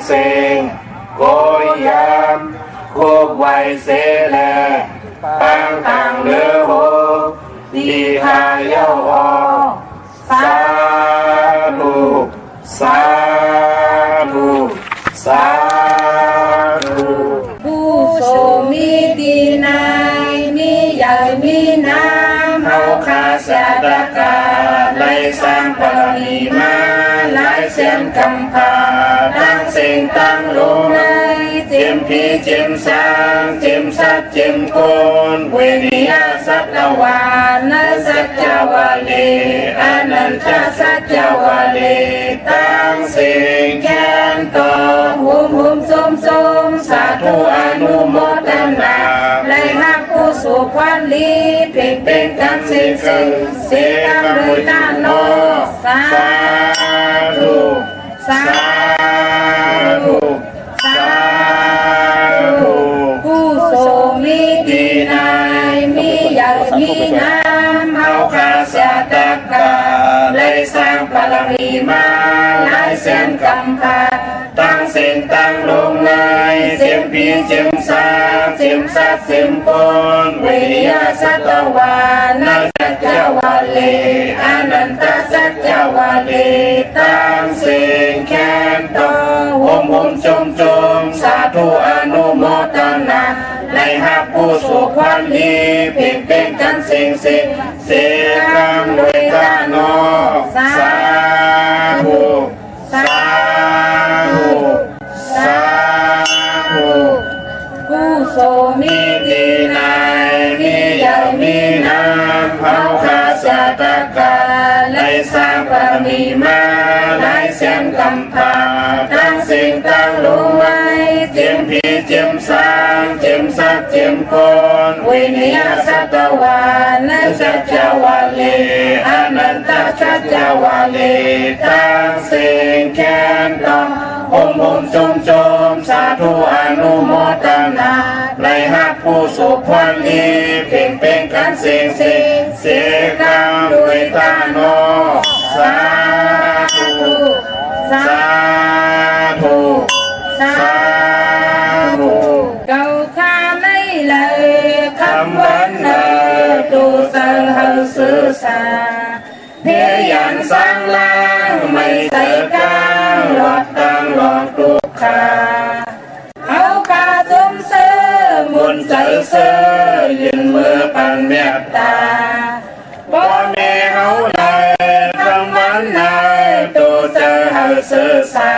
เสียงโกยามคุกไว้เสแลปังทางเลือโหดีทายเย้าอสาธุสาธุสาธุผู้โสมีดีนายมีใหญ่มีน้ำเฮาขาสาดกาไล่สร้างบารมีมาหลายเส้นกำพาตั้งเสียงตั้งลงในเจียมพีเจียมสางเจียมสัตเจียมโกนเวนิยาสัตวานะสัจจวาลีอนันตสัจจวาลีตั้งเสียงแค้นต่อหุมสมสาธุอนุโมทนาและหักผู้สุขวันลีเพ่งเป็นกันเสียกรรมโดยตาโนสาธุสาธุสาธุผู้ทรงมีดีนายมีใหญ่มีน้ำเฮาขาสาตกาได้สร้างบารมีมาหลายเส้นกำพาตั้งเส้นตั้งลงในเจียมพีเจียมสาเจียมสัตเจียมปนเวียสัตวานาสัจจวาลีอนันตสัจจวาลีตั้งเส้นแค้นต่อหุมจมสาธุอนุโมทนาในหักผู้สุขวันดีเพ่งเป็นกันเสียกรรมโดยตาโนสาธุสาธุสาธุผู้ทรงมีดีนายมีใหญ่มีน้ำเฮาขาสาตกาได้สร้างบารมีมาหลายเส้นกำพาตั้งสิ่งตั้งลงไว้เจียมพีเจียมสางเจียมสัตเจียมโกนวินิยสัตวานะสัจจวาลีอนันตสัจจวาลีตั้งสิ่งแค้นต่อหุมจมสาธุอนุโมทนาในหักผู้สุขวันดีเพ่งเป็นกันเสียกรรมโดยตาโนสาธุสาธุสาธุเก่าข้าไม่เลยคำวันเนอดูเสาเฮาสื่อสาเพียยันสร้างล่างไม่ใส่กลางหลอดตั้งหลอกตุกขาเอากาจมเสือมุนใจเสือยืนมือปันเมตตาบ่มีเฮาเลยคำวันนายตัวเจอเฮาสื่อสา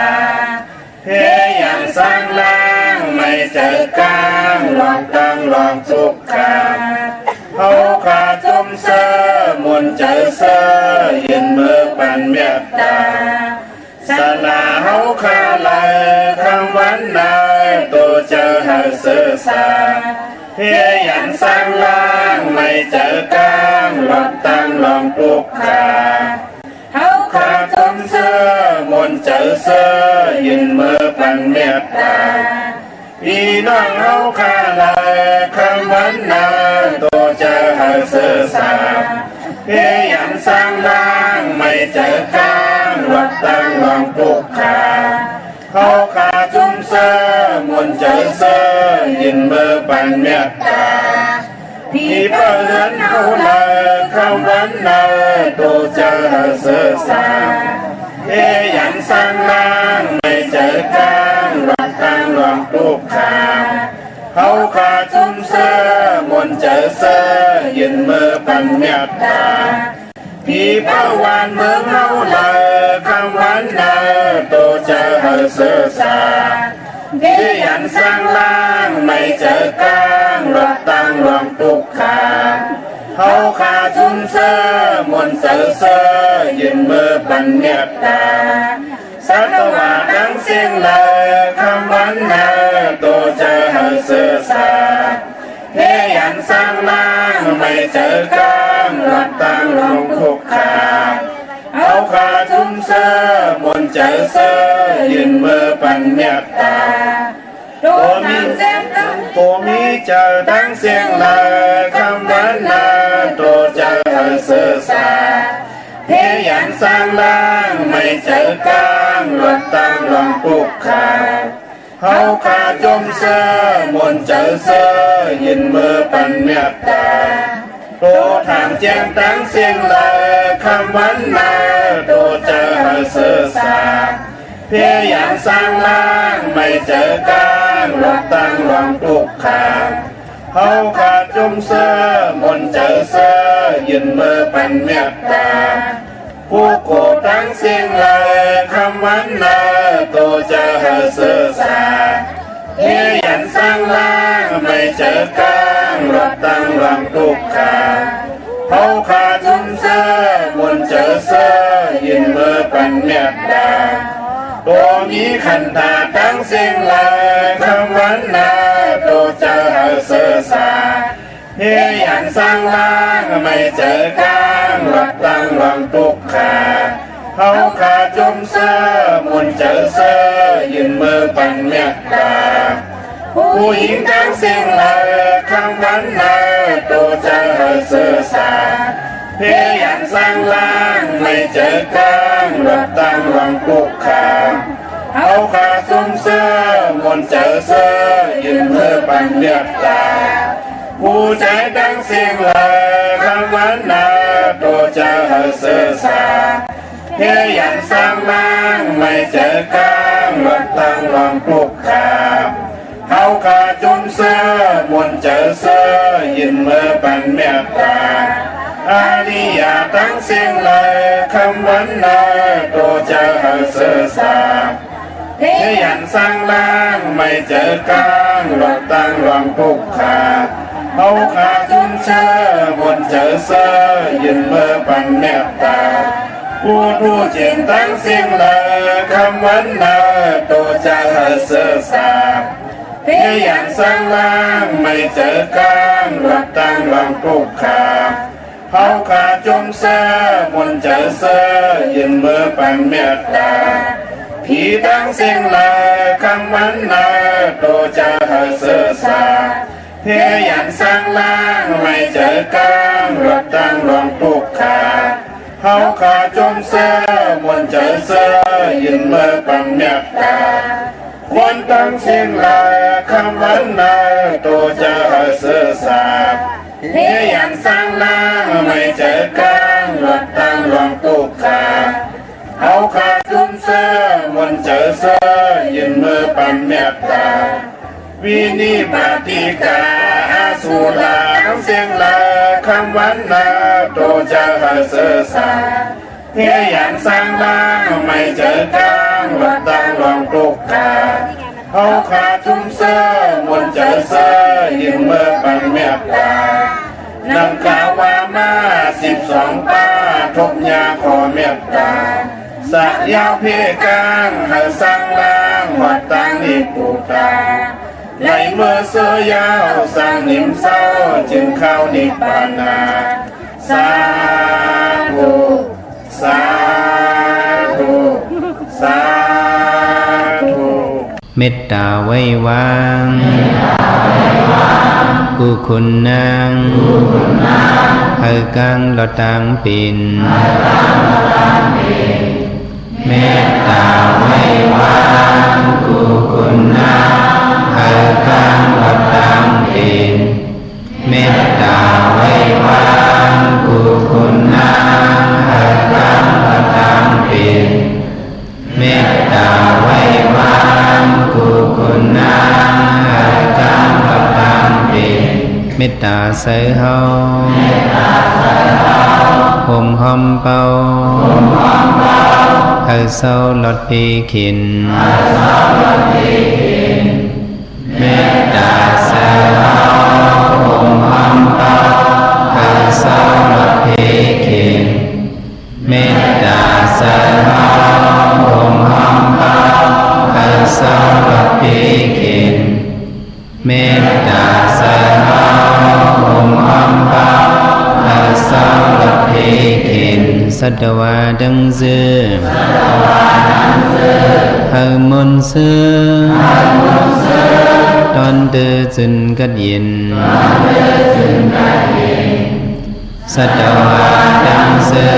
เพียยันสร้างล่างไม่ใจกลางหลอดตั้งหลอกตุกขาเอาขาจมเสือมุนใจเสือยืนมือปันเมตตาสนาเฮาขาลายคำวันนายตัวเจอเฮาสื่อสาเพียยันสร้างล่างไม่เจอกลางหลอดตั้งลองปลุกขาเฮาขาจมเสือมุนใจเสือยืนมือปันเมตตาพี่น้องเฮาขาลายคำวันนายตัวเจอเฮาสื่อสาเพียยันสร้างล่างไม่เจอกลางหลอดตั้งลองปลุกขาเฮาขาจมเสือมุนใจเสือยืนมือปันเมตตาพี่เพื่อนเฮาลายคำวันนายตัวเจอเฮาสื่อสาเพียยันสร้างล่างไม่เจอกลางหลอดตั้งลองปลุกขาเฮาขาจมเสือมุนใจเสือยืนมือปันเมตตาพี่เป้าวานเมืองเฮาเลยคำวันนายตัวเจอเฮาสื่อสาเพียยันสร้างล่างไม่เจอกลางหลอดตั้งลองตุกขาเฮาขาจุมเสือมุนเสือยืนมือปันเมตตาสัตวาดังเสียงเลยคำวันนายตัวเจอเฮาสื่อสาเพียยันสร้างล่างไม่เจอกลางหลอดตั้งลองตุกขาเอาขาจุมเสือมุนใจเสือยืนมือปันเมตตาตัวมีเจอดังเสียงเลยคำวันนายตัวเจอเฮาสื่อสาเพียยันสร้างล่างไม่เจอกลาง างรถตั้งลองปลุกขาเฮาขาจมเสื้อมนเจอเสื้อยินมือปันเมียตาโตถามแจ้งตั้งเสียงเลยคำวันนาโตเจอเสื้อสาเพียงอย่างสร้างล่างไม่เจอการรถตั้งลองปลุกขาเฮาขาจมเสื้อมนเจอเสื้อยินมือปันเมียตาผู้โกตั้งเสียงเลยคำวันนาโตเจอเสื้อสาเฮียยันสร้างล่างไม่เจอกลางรถตั้งลองตุกขาเขาขาจุ่มเสื้อมนเจอเสื้อยินเมื่อปันเมียดาตัวมีขันตาตั้งเสียงเลยคำวันนาโตเจอเสื้อสาเฮียยันสร้างล่างไม่เจอกลางรถตั้งลองตุกขาเขาขาจุ่มเสื้อมนเจอเสื้อยินมือปันเมียดาผู้หญิงตั้งเสียงเลยคำวันนาโตเจอเสื้อสาเพียงอย่างสร้างล่างไม่เจอกลางรถตั้งลองปลุกขาเขาขาจุ่มเสื้อมนเจอเสื้อยินมือปันเมียดาผู้ใจตั้งเสียงเลยคำวันนาโตเจอเสื้อสาเพียงอย่างสร้างล่างไม่เจอกลางรถตั้งลองปลุกขาเขาขาจุ่มเสื้อมนเจอเสื้อยินเมื่อปันเมียตาอาริยาตั้งเสียงเลยคำวันนาโตเจอเสื้อสาเพียงอย่างสร้างล่างไม่เจอกลางรถตั้งลองปลุกขาเขาขาจุ่มเสื้อมนเจอเสื้อยินเมื่อปันเมียตาผู้จิตตั้งเสียงเลยคำวันนาโตเจอเสื้อสาเพียงอย่างสร้างล่างไม่เจอกลางรถตั้งลองปลุกขาเขาขาจมเสื้อมนเจอเสื้อยินเมื่อปันเมียตาผีตั้งเสียงเลยคำวันนาโตเจอเสื้อสาเพียงอย่างสร้างล่างไม่เจอกลางรถตั้งลองปลุกขาเขาขาจมเสื้อมนเจอเสื้อยินเมื่อปันเมียตาคนตั้งเสียงเลยคำวันนาโตเจอเสื้อสาเพียงอย่างสร้างล่างไม่เจอกลางรถตั้งลองตุกขาเขาขาจุ่มเสื้อมนเจอเสื้อยินมือปันเมียตาวินิปาติกาอาสุลาตั้งเสียงเลยคำวันนาโตเจอเสื้อสาเพียงอย่างสร้างล่างไม่เจอกลางรถตั้งลองตุกขาเขาขาจุ่มเสื้อมนเจอเสื้อยินเมื่อปันเมียตานำกล่าวว่ามา12ป้าทบยาขอเมียตาสักยาวเพกางให้สร้างล่างหัดตั้งนิปูตาในเมื่อเสื้อยาวสร้างนิมเศร้าจึงเข้านิพพานาสาธุสาธุสาธุเมตตาไว้วางกุคุณนางเอกังลอตังปินเมตตาไว้วางกุคุณนางเอกังลอตังปินเมตตาไว้วางกุคุณนางเอกังลอตังปินเมตตาไว้วางกุคุณนางเอกังลอตังปินเมตตาใส่เฮาห่มหอมเป่าให้เศร้าลดปีขินเมตตาใส่เฮาห่มหอมเป่าให้เศร้าลดปีขินเมตตาใส่เฮาห่มหอมเป่าให้เศร้าลดปีขินเมตตาใส่เฮาห่มหอมเป่าให้เศร้าลดปีขินสัตวาดังเสือให้มนต์เสือตอนเดือจึนกัดเย็นสัตวาดังเสือ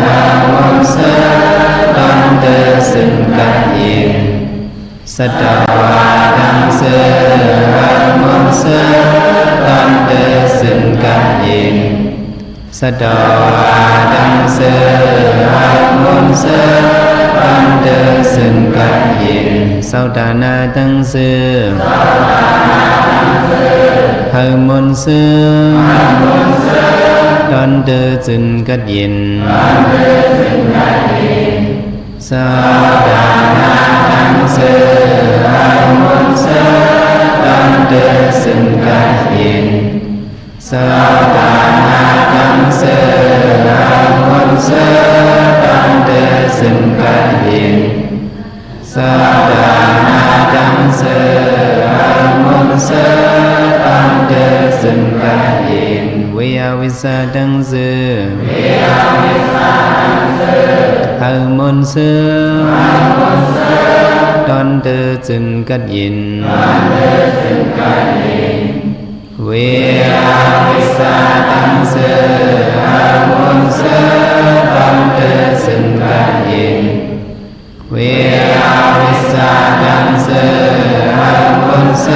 ให้มนต์เสือต อนเดอซึ่งกันยินสะดาวาดังเสือมนเสือตอนเดอซึ่งกันยินสะดาวาดังเสือมนเสือตอนเดอซึ่งกันยินสาวดานาดังเสือหมนเสือตอนเดอซึ่งกันยินสาวดานาดังเสือมนเสือตอนเดอซึ่งกันยินสาวดานาดังเสือมนเสือตอนเดอซึ่งกันยินสาวดานาดังเสือมนเสือตอนเดอซึ่งกันยินวิยาวิสาดังเสือมนเสือตอนเดอซึ่งกันยินเววิสาตังเสมนเสตังเตสึงกันยินเววิสาตังเสมนเส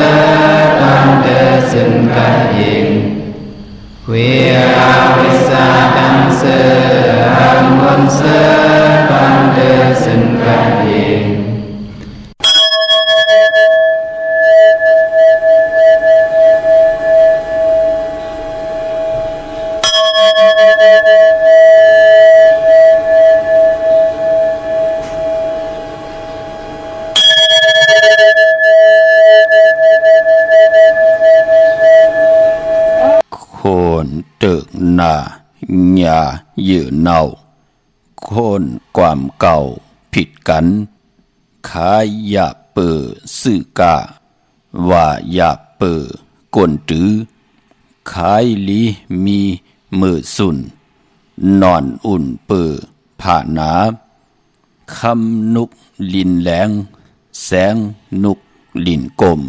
ตังเตสึงกันยินเววิสาตังเสมนเสตังเตสึงกันยินคนตึกหน้าอย่ายืนเนาคนความเก่าผิดกันขายยาเปิดสื่อกาว่าอยาเปิดกวนจื้อขายลีมีมือสุนนอนอุ่นเปิดผ่าหนาคำนุกลินแหลงแสงนุกลินกลม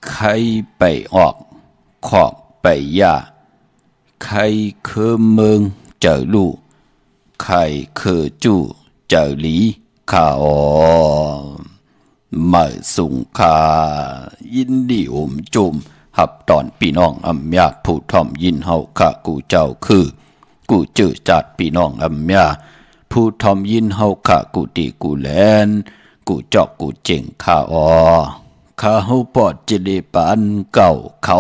ใครไปออกขอกไปย่าใครเคอเมืองเจอลู่ใครเคอจู่เจอหลีข้าอ๋อมาสุงคายินดีจุมหับตอนพี่น้องอำยาผู้ทอมยินเฮาข้ากูเจ้าคือกูจื้อจัดพี่น้องอำยาผู้ทอมยินเฮาข้ากูตีกูแลนกูจอกกูเจ๋งข้าอ๋อข้าเฮาปอดเจเลปานเก่าเขา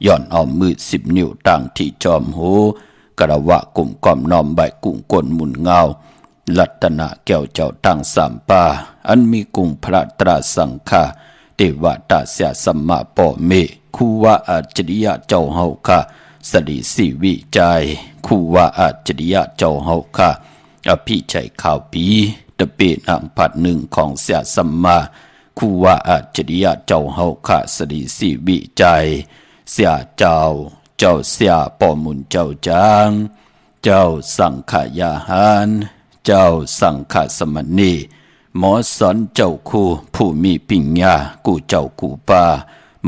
ย่อนเอามือ10 นิ้วตั้งที่จอมหูกระวะกลุ่มก้อมน้อมใบกุ้งกลหมุนเงาลัตนาแก้วเจ้าตั้ง3 ป่าอันมีกุ้งพระตราสังฆาเทวตาเสียสัมมาปอเมคูวาอาจริยะเจ้าเฮาค่ะสดีสีวิจัยคูวาอาจริยะเจ้าเฮาค่ะอภิชัยข่าวปีตะเปนางผัดหนึ่งของเสียสัมมาคูวาอาจริยะเจ้าเฮาค่ะสดีสีวิจัยเสียเจ้าเสียปอมุนเจ้าจางเจ้าสังขยาหารเจ้าสังฆสมณีหมอสอนเจ้าคู่ผู้มีปิญญากูเจ้ากูป่า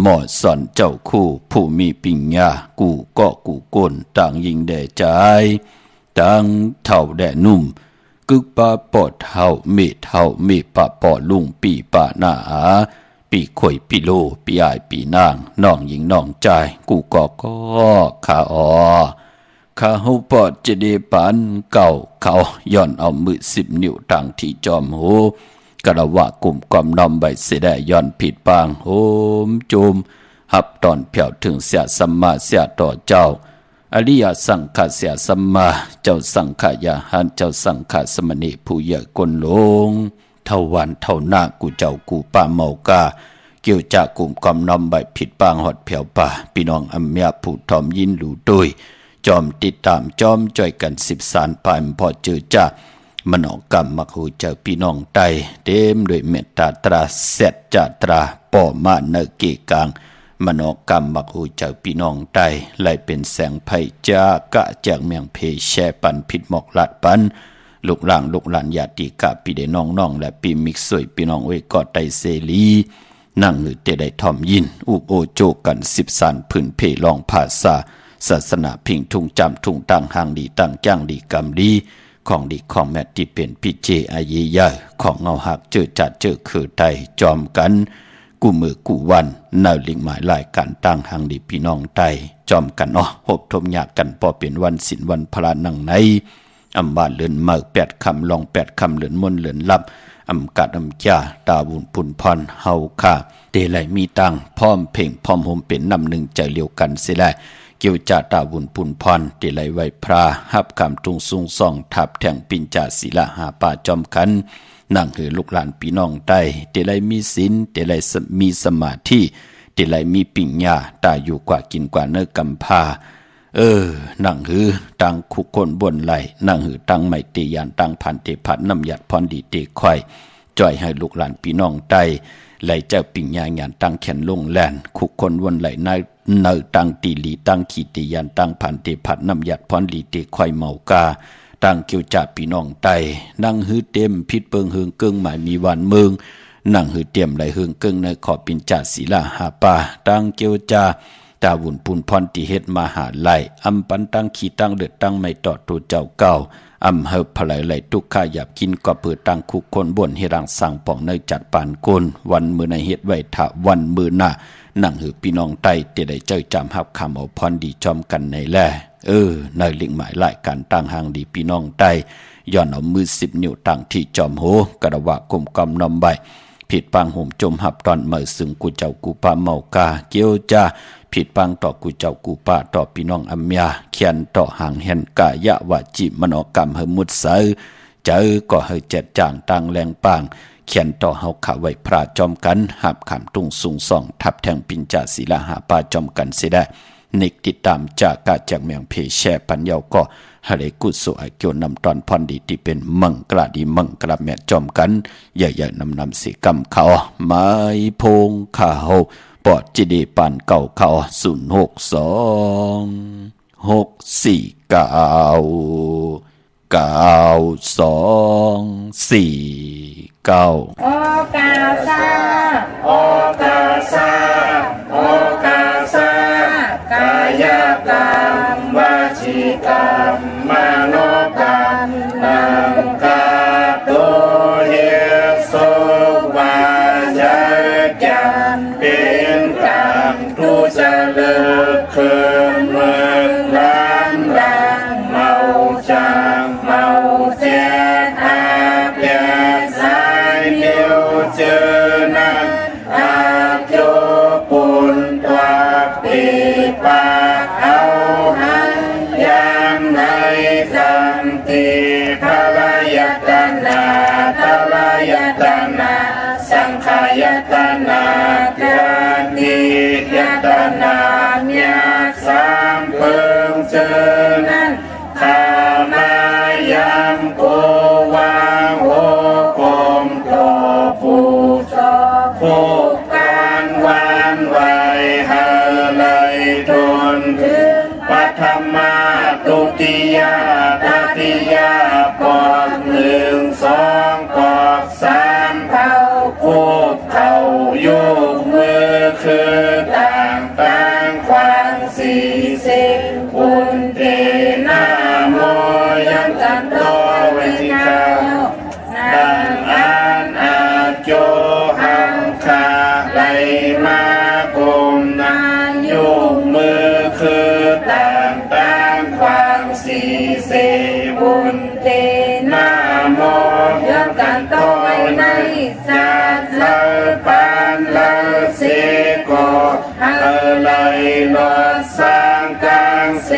หมอสอนเจ้าคู่ผู้มีปิญญากูก็กูก้นต่างยิงแด่ใจต่างเท่าแด่นุ่มกึกปาปอดเท่าเมเท่าเมปะปอลุงปีปะหน้าปีข่อยปีโลปีอายปีนางน้องหญิงน้องใจกูก็ข้าอ๋อข้าเฮาปอดจะได้ปานเก่าเขาย้อนเอามือ10 นิ้วตั้งที่จอมหูกระวะกลุ่มความนอมใบเสดย้อนผิดปางโหมจุมหับตอนเพียวถึงเสียสัมมาเสียต่อเจ้าอริยสังฆเสียสัมมาเจ้าสังขยาหารเจ้าสังฆสมณีผู้ใหญ่กลลงเท่าวันเท่าหน้ากูเจ้ากูป่าเมากาเกี่ยวจากกลุ่มความนอมใบผิดปางหอดเพียวป่าพี่น้องอำยาผู้ทอมยินหลู่ด้วยจอมติดตามจอมจ่อยกัน10 สารปานพอเจอจ้ามโนกรรมมักหูเจ้าพี่น้องไตเต็มด้วยเมตตาตราเสดจาตราป่อมาเนเกกางมโนกรรมมักหูเจ้าพี่น้องไตไหลเป็นแสงไผ่จากะแจกเมียงเพแช่ปันผิดหมอกลัดปันลูกหลางลูกหลานญาติกะพี่ได้น้องและพี่มิกสวยพี่น้องเวยกอดไตเสรีนั่งหรือเตได้ทอมยินอุบโอโจกัน10 สารพื้นเพลองภาษาศาสนาพิงทุ่งจำทุ่งตั้งหางดีตั้งจ้างดีกรรมดี ของดีของแม่ที่เป็นพิเจอายีใหญ่ของเงาหักเจอจัดเจอคือไตจอมกันกูมือกูวันเนาลิงหมายลายการตั้งหางดีพี่น้องไตจอมกันหบทมยากกันพอเป็นวันศิลวันพลานังในอำบาเลือนเมือก8 คำลอง8 คำเลือนมนเลือนลับอำกัดอำจ่าตาบุญปุนพรเฮาค่าเตไหลมีตังพร้อมเพ่งพร้อมโฮมเป็นนำหนึ่งใจเลียวกันเสียแลเกี่ยวจ่าตาบุญปุนพรเตไหลไว้พระหับคำตุงซุงซ่องทับแทงปิญจาศิลาหาป่าจอมกันนั่งหือลูกหลานพี่น้องใต้เตไหลมีศีลเตไหลมีสมาธิเตไหลมีปิญญาตาอยู่กว่ากินกว่าเนื้อกำพานั่งหือตังคุกคนบนไหลนั่งหือตังไม่เตยานตังพันเตพันน้ำหยัดพรดีเตควายจ่อยให้ลูกหลานพี่น้องใต้ไหลเจ้าปิญญาญาณตังแขนลงแลนคุกคนวนไหลเนอตังตีหลีตังขีเตยานตังพันเตพันน้ำหยัดพรดีเตควายเมากาตังเกี่ยวจ่าพี่น้องใต้นั่งหือเต็มพิษเปิงเฮืองเกิงหมายมีวันเมืองนั่งหือเต็มไหลเฮืองเกิงในขอบปิญจาศิลาหาป่าตังเกี่ยวจ่าตาวุนปุนพรติเฮ็ดมหาไลอำปันตั้งขีตั้งเลือดตั้งไม่ต่อตัวเจ้าเก่าอำเฮบพลายไหลทุกข้าหยับกินก็เปิดตั้งคุกคนบนเฮรังสั่งป่องในจัดปานกลวันมือในเฮ็ดไว้ถะวันมือหน้านั่งหือพี่น้องใต้เตได้เจ้าจำฮับคำเอาพรดีจอมกันในแลในลิงหมายหลายการตั้งหางดีพี่น้องใต้ย้อนเอามือ10 นิ้วตั้งที่จอมโหกระวะกลมกำนำใบผิดปังห่มจมหับตอนเมื่อซึ่งกูเจ้ากูปาเมากาเกี่ยวจ้าผิดปังต่อกูเจ้ากูป้าต่อพี่น้องอัมยาเขียนต่อหางแห่นกายะวาจิมโนกรรมเฮมุดเสอเจอก็เฮเจ็ดจางตังแรงปางเขียนต่อเฮาขาไว้พระจอมกันหับขามตุงสูงส่องทับแทงปิญจาศิลาหาป่าจอมกันเสียได้นิกติดตามจากกาจากเมืองเพแช่ปัญญาก็ฮะเลกุศลเกี่ยวนำตอนพรดีที่เป็นมังกลาดีมังกลาแม่จอมกันใหญ่ๆนำสีกำเขาไม้พงข้าวปอดจีดีปานเก่าเขา062 649 9249โอกาสาโอกาสาโอกาสากายกรรมวจีกรรมมโนกรรมนังกาตุเฮสุวาจกรรมเป็นกรรมทุจริตคืนเมืองร้านดังเมาจางเมาเจ็ดอาเปียสายเดียวเจอนั้นอาโยปุนตัวปีปากเอาหันยามในคำตีพระยตนาพระยตนาสังขายตนาเกินติยตนาเมียสามเพิ่งเจอนั้นข้ามายามโกวางโอกมโตผู้ชอบผู้การวานไว้หาเลยทนถึงปัทมาตุติยาตติยาปอก1 2ปอก3เท่าคูบเท่ายุกมือคือต่างความ40อุนเตนาโมยันตันโตเวทิกาดังอันอาโจหังคาไหลมากุมนายุกมือคือต่างความ40อุนเตนาโมยันตันโตในสัตว์เลปานเลเสโกเลยลอสร้างกลางเส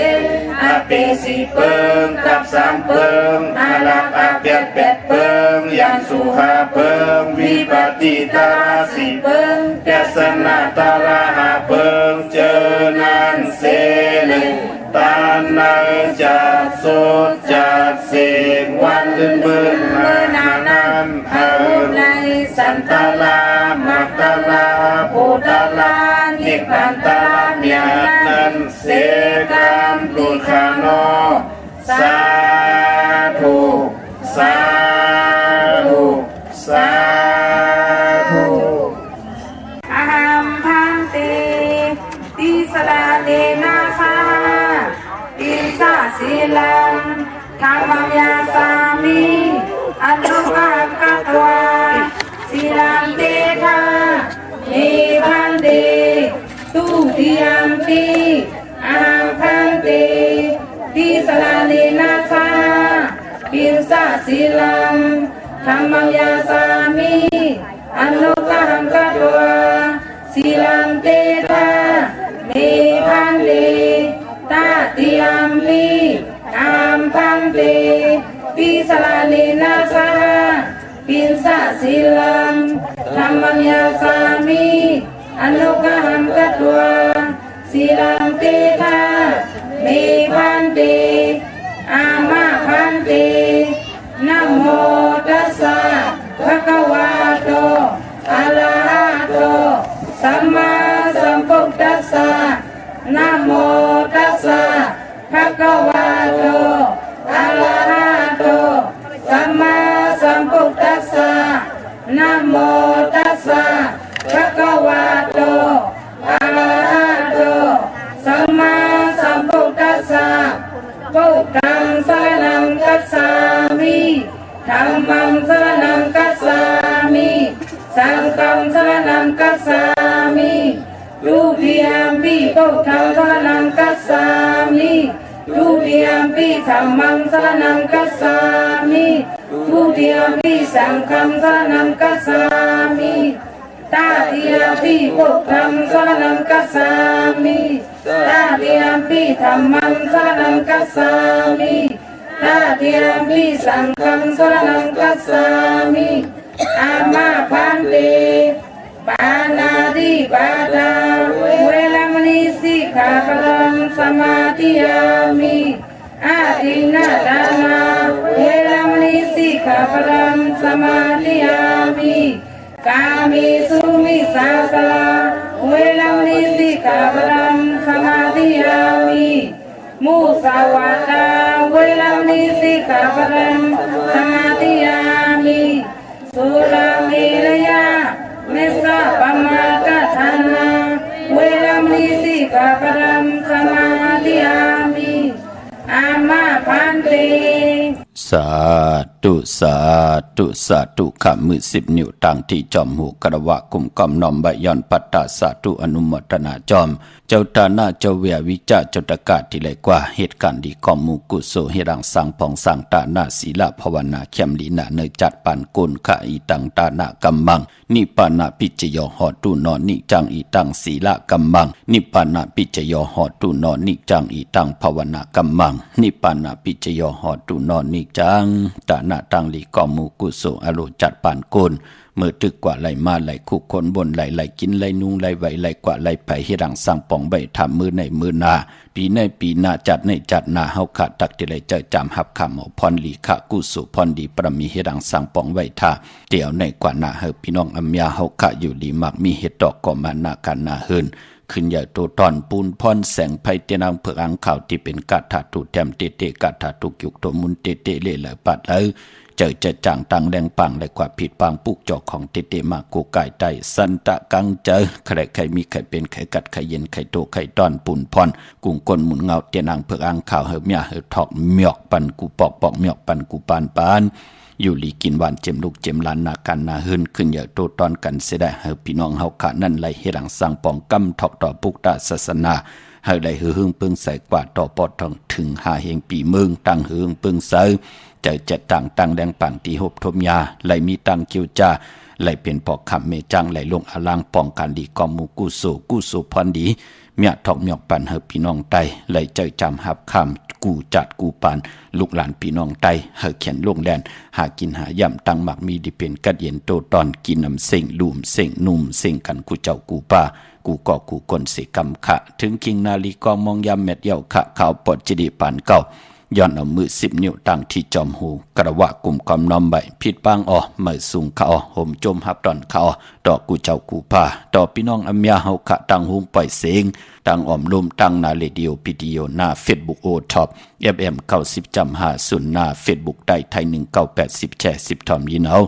อปิสิเปิงกับ3เปิงอาลักอาเปียดเป็ดเปิงยันสุหาเปิงวิปติตาสิเปิงแกสนาตาลาหาเปิงเจอนันเสเลยตานาจัดสุดจัดเสกวันบืนเมื่อนานำเอาในสันตลามักตลาภูตลานิพันตลาเมียนั้นเสกามลุคาโนสาธุสาธุสาธุอหัมพันเตติสลาเนนาคาติสาศิลังธรรมยาสา ยมปีอาพันติปิสลาลีนาคาปินสะศีลังธรรมังยาสามิอนุกหังกัตวาศีลังเตทาเมพันติตาติยมปีอาพันติปิสลาลีนาคาปินสะศีลังธรรมังยาสามิอนุกหังกัตวาศีลังเตทาเมพันติอามาพันตินะโมตัสสะภะคะวะโตอะระหะโตสัมมาสัมพุทธัสสะนะโมตัสสะภะคะวะโตอะระหะโตสัมมาสัมพุทธัสสะนะโมตัสสะภะคะวะโตอะระหะโตสัมมาสัมพุทธัสสะพุทธังสรณังคัจฉามิธัมมังสรณังคัจฉามิสังฆังสรณังคัจฉามิทุติยมปิพุทธังสรณังคัจฉามิทุติยมปิธัมมังสรณังคัจฉามิทุติยมปิสังฆังสรณังคัจฉามิตาติยมปิพุทธังสรณังคัจฉามิตาติยมปิธัมมังสรณังคัจฉามิตาติยมปิสังฆังสรณังคัจฉามิอามาพันติปานาติปาตาเวรมณีสิกขาปะทังสมาธิยามิอาทินนาทานาเวรมณีสิกขาปะทังสมาธิยามิกามิสุมิสาสลาเวรมณีสิกขาปะทังสมาธิยามิมุสาวาทาเวรมณีสิกขาปะทังสมาธิยามิสุราเมรยาเมสะปมาทฐานาเวรมณีสิกขาปะทังสมาธิยามิอามาพันติสาธุสาธุสาธุขมือ10 นิ้วตั้งที่จอมหูกระวะกุมกอมนอมใบย้อนปัตตาสาธุอนุโมทนาจอมเจ้าตาหน้าเจ้าเวียวิจาเจ้าตะกาศที่ไหลกว่าเหตุการณ์ดีกอมมูกุโสเฮรังสังปองสังตาหน้าศีลภาวนาเข้มลีนาเนจัดปันกุลขะอีตังตาหน้ากัมมังนิปานาปิจโยหอตุนอนิจังอีตังศีลกัมมังนิปานาปิจโยหอตุนอนิจังอีตังภาวนากัมมังนิปานาปิจโยหอตุนอนิจังตาหน้าตังลีกอมมูกุโสอโลจัดปันกุลเมื่อตึกกว่าไหลมาไหลคู่คนบนไหลกินไหลนุ่งไหลไหวไหลกว่าไหลไผ่เฮรังสังปองใบทำมือในมือนาปีในปีหน้าจัดในจัดนาเฮาขาดตักที่ไหลเจอจำหับคำเอาพรลีขะกุสุพรดีประมีเฮรังสังปองใบทาเดี๋ยวในกว่านาเฮพี่น้องอัมยาเฮาขะอยู่ลีมักมีเห็ดดอกก็มานากันนาเฮินขึ้นใหญ่โตตอนปูนพรแสงไพเตนังเผือกอังข่าวที่เป็นกาถาตุแถมเตเตกาถาตุยุกโตมุนเตเตเล่เลยปัดเลยเจอจะจางตังแดงปังและกว่าผิดปังปุกจอกของเตเตมากูกายใจสันตะกังเจอใครมีใครเป็นใครกัดใครเย็นใครโตใครตอนปุ่นพรกุ้งก้นหมุนเงาเตียนางเผือกอังข่าวเฮเมียเฮทอกเมียกปันกูปอกเมียกปันกูปานอยู่ลีกินหวานเจมลูกเจมลานนากันนาหืนขึ้นเยอะโตตอนกันเสได้เฮพี่น้องเฮาขะนั่นไหลเฮรังสังปองกำทอกต่อปุกตาศาสนาเฮาได้หึงปึงใส่กว่าต่อปอดทองถึงหาเฮงปีเมืองตั้งหึงปึงใส่เจอจะตั้งแดงปังที่หบทมยาไหลมีตังคิวจ้าไหลเป็นปอกคำเมจังไหลลงอลังป้องกันดีกอมมูกุสุพรดีเมียทอกเมียกปันเฮพี่น้องไตไหลเจอจำหับคำกูจัดกูปานลูกหลานพี่น้องไตเฮเขียนลงแดนหากินหาย่ำตั้งหมักมีดิเป็นกัดเย็นโตตอนกินน้ำเส่งลุ่มเส่งนุ่มเส่งกันกูเจ้ากูป้ากูก่อกูกลเสกำขะถึงคิงนาลีกองมองยำเม็ดเยี่ยวขะข่าวปอดจิดีปานเก่าย้อนเอามือ10 นิ้วตั้งที่จอมหูกระวะกลุ่มกำน้อมใบผิดปางอ่อเมื่อสูงเขาห่มจมหับตอนเขาดอกกูเจ้ากูป้าดอกพี่น้องอัมยาเฮาขะตั้งหุงปล่อยเสียงตั้งอ่อมลมตั้งนาเรดิโอพิดีโอหน้าเฟซบุ๊กโอท็อป FM 90.50หน้าเฟซบุ๊กได้ไทย1980แชร์10ทอมยินเอา